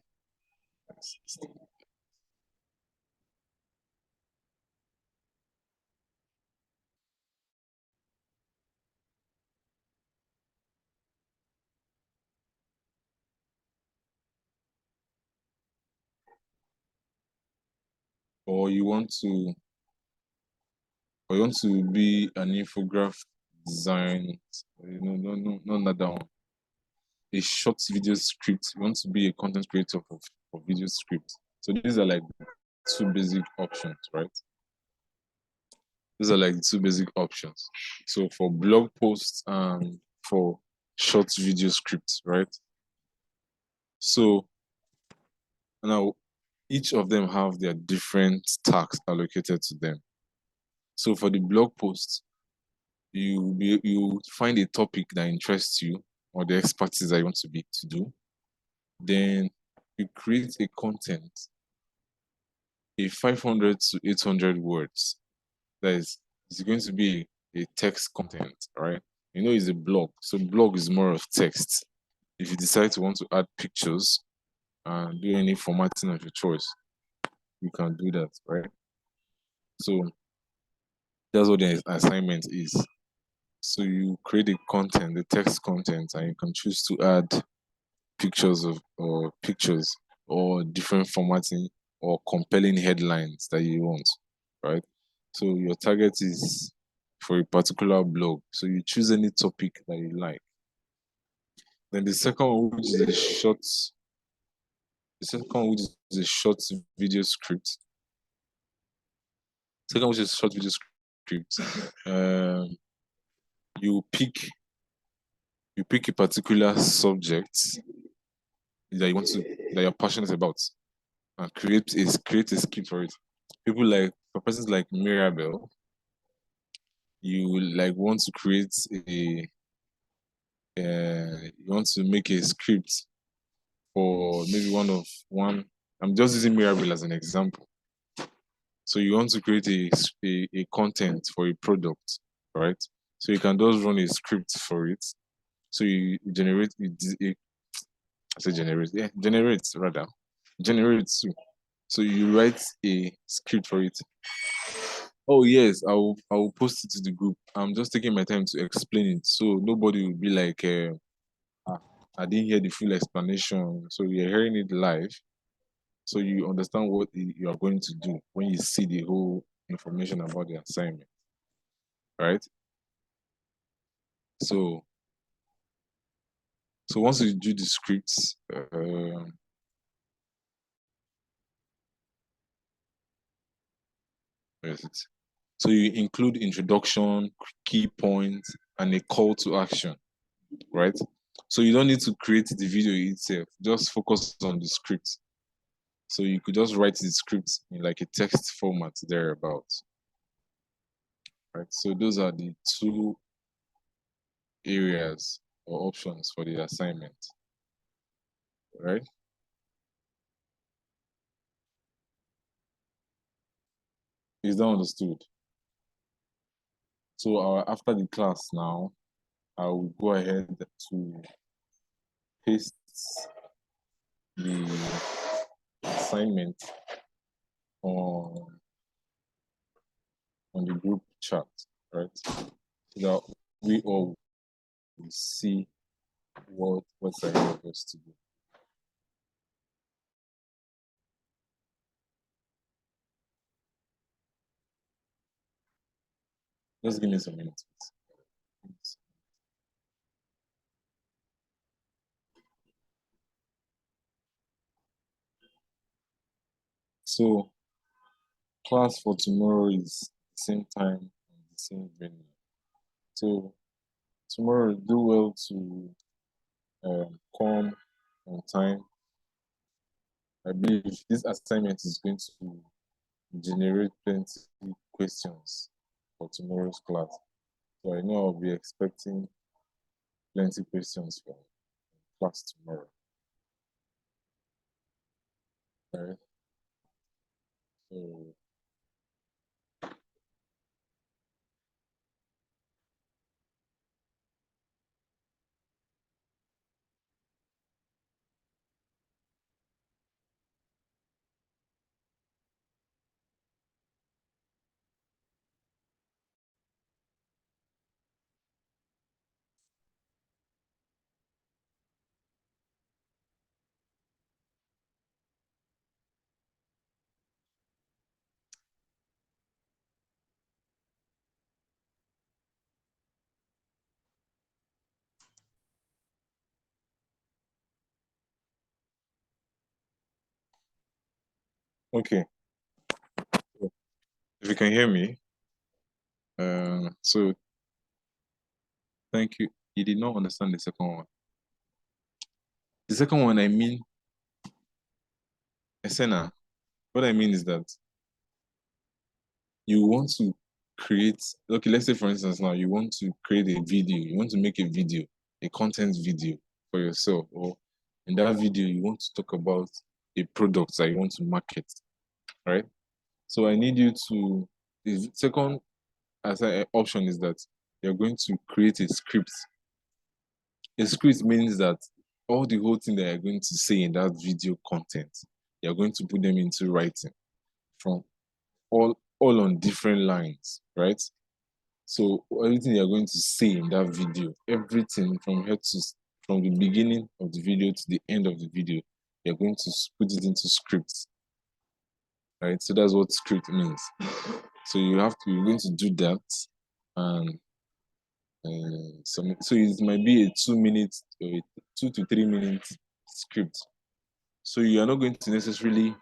or you want to be an infographic design, not that one. A short video script. You want to be a content creator for video script. So these are like 2 basic options, right? These are like the 2 basic options. So for blog posts and for short video scripts, right? So now each of them have their different tasks allocated to them. So for the blog post, you find a topic that interests you or the expertise that you want to do. Then you create a content, a 500 to 800 words. That is going to be a text content, right? It's a blog. So blog is more of text. If you decide to want to add pictures and do any formatting of your choice, you can do that, right? So that's what the assignment is. So you create the text content, and you can choose to add pictures or different formatting or compelling headlines that you want, right? So your target is for a particular blog. So you choose any topic that you like. Then the second one, which is a short, the second one, which is a short video script. Second, which is short video script. You pick a particular subject that you want to that you're passionate about and create a script for it. People like for persons like Mirabel, you like want to create you want to make a script for maybe one. I'm just using Mirabel as an example. So you want to create a content for a product, right? So you can just run a script for it. So you generate it, I say generate, yeah, generates rather. Generates too. So you write a script for it. Oh yes, I will post it to the group. I'm just taking my time to explain it, so nobody will be like, I didn't hear the full explanation. So you're hearing it live, so you understand what you are going to do when you see the whole information about the assignment, right? So once you do the scripts, where is it? So you include introduction, key points, and a call to action, right? So you don't need to create the video itself. Just focus on the script. So you could just write the script in like a text format thereabouts, right? So those are the two areas or options for the assignment, right? Is that understood? So after the class now, I will go ahead to paste the assignment on the group chat, right? So that we all will see what's ahead of us to do. Just give me some minutes, please. So class for tomorrow is same time and the same venue. So tomorrow, do well to come on time. I believe this assignment is going to generate plenty questions for tomorrow's class. So I know I'll be expecting plenty questions for class tomorrow. All right. So okay. If you can hear me, so thank you. You did not understand the second one. The second one, I mean, Esena, what I mean is that you want to create, okay, let's say for instance now, you want to create a video, you want to make a video, a content video for yourself, or in that video, you want to talk about a product that you want to market, right? So I need you to, the second option is that you're going to create a script. A script means that all the whole thing that you're going to say in that video content, you're going to put them into writing from all on different lines, right? So everything you're going to say in that video, everything from the beginning of the video to the end of the video, you're going to put it into scripts. right? So that's what script means. So you're going to do that, and so it might be a 2 minute or a 2 to 3 minute script. So you are not going to necessarily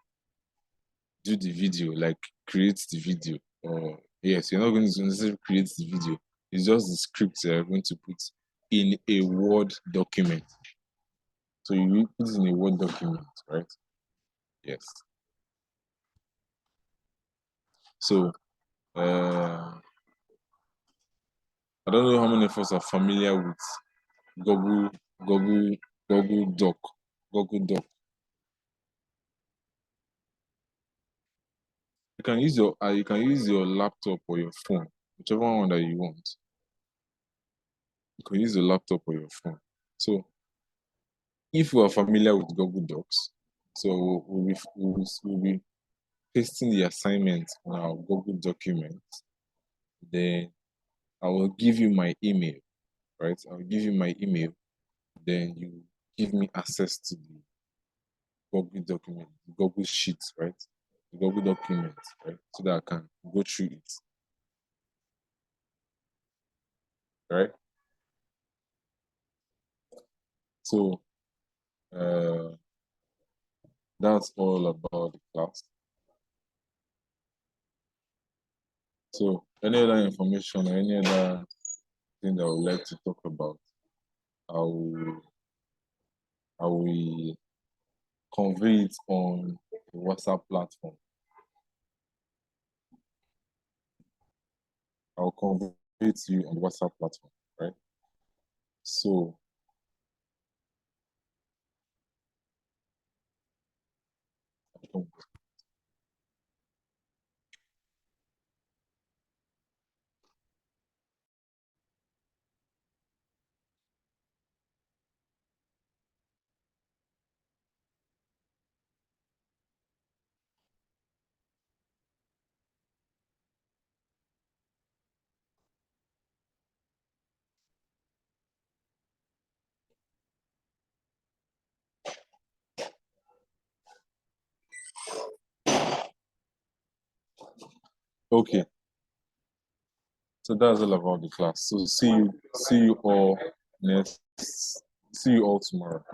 do the video, like create the video, or yes, you're not going to necessarily create the video. It's just the script you're going to put in a Word document. So you put it in a Word document, right? Yes. So I don't know how many of us are familiar with Google, Google, Google Doc, Google Doc. You can use your laptop or your phone, whichever one that you want. You can use your laptop or your phone. So if you are familiar with Google Docs, so we'll be pasting the assignment on our Google document. Then I will give you my email, right? I'll give you my email. Then you give me access to the Google document, the Google Sheet, right? The Google document, right? So that I can go through it, right? So that's all about the class. So any other information or any other thing that I would like to talk about, I will convey it on the WhatsApp platform. I'll convey it to you on the WhatsApp platform, right? So okay. So that's all about the class. So see you all next see you all tomorrow.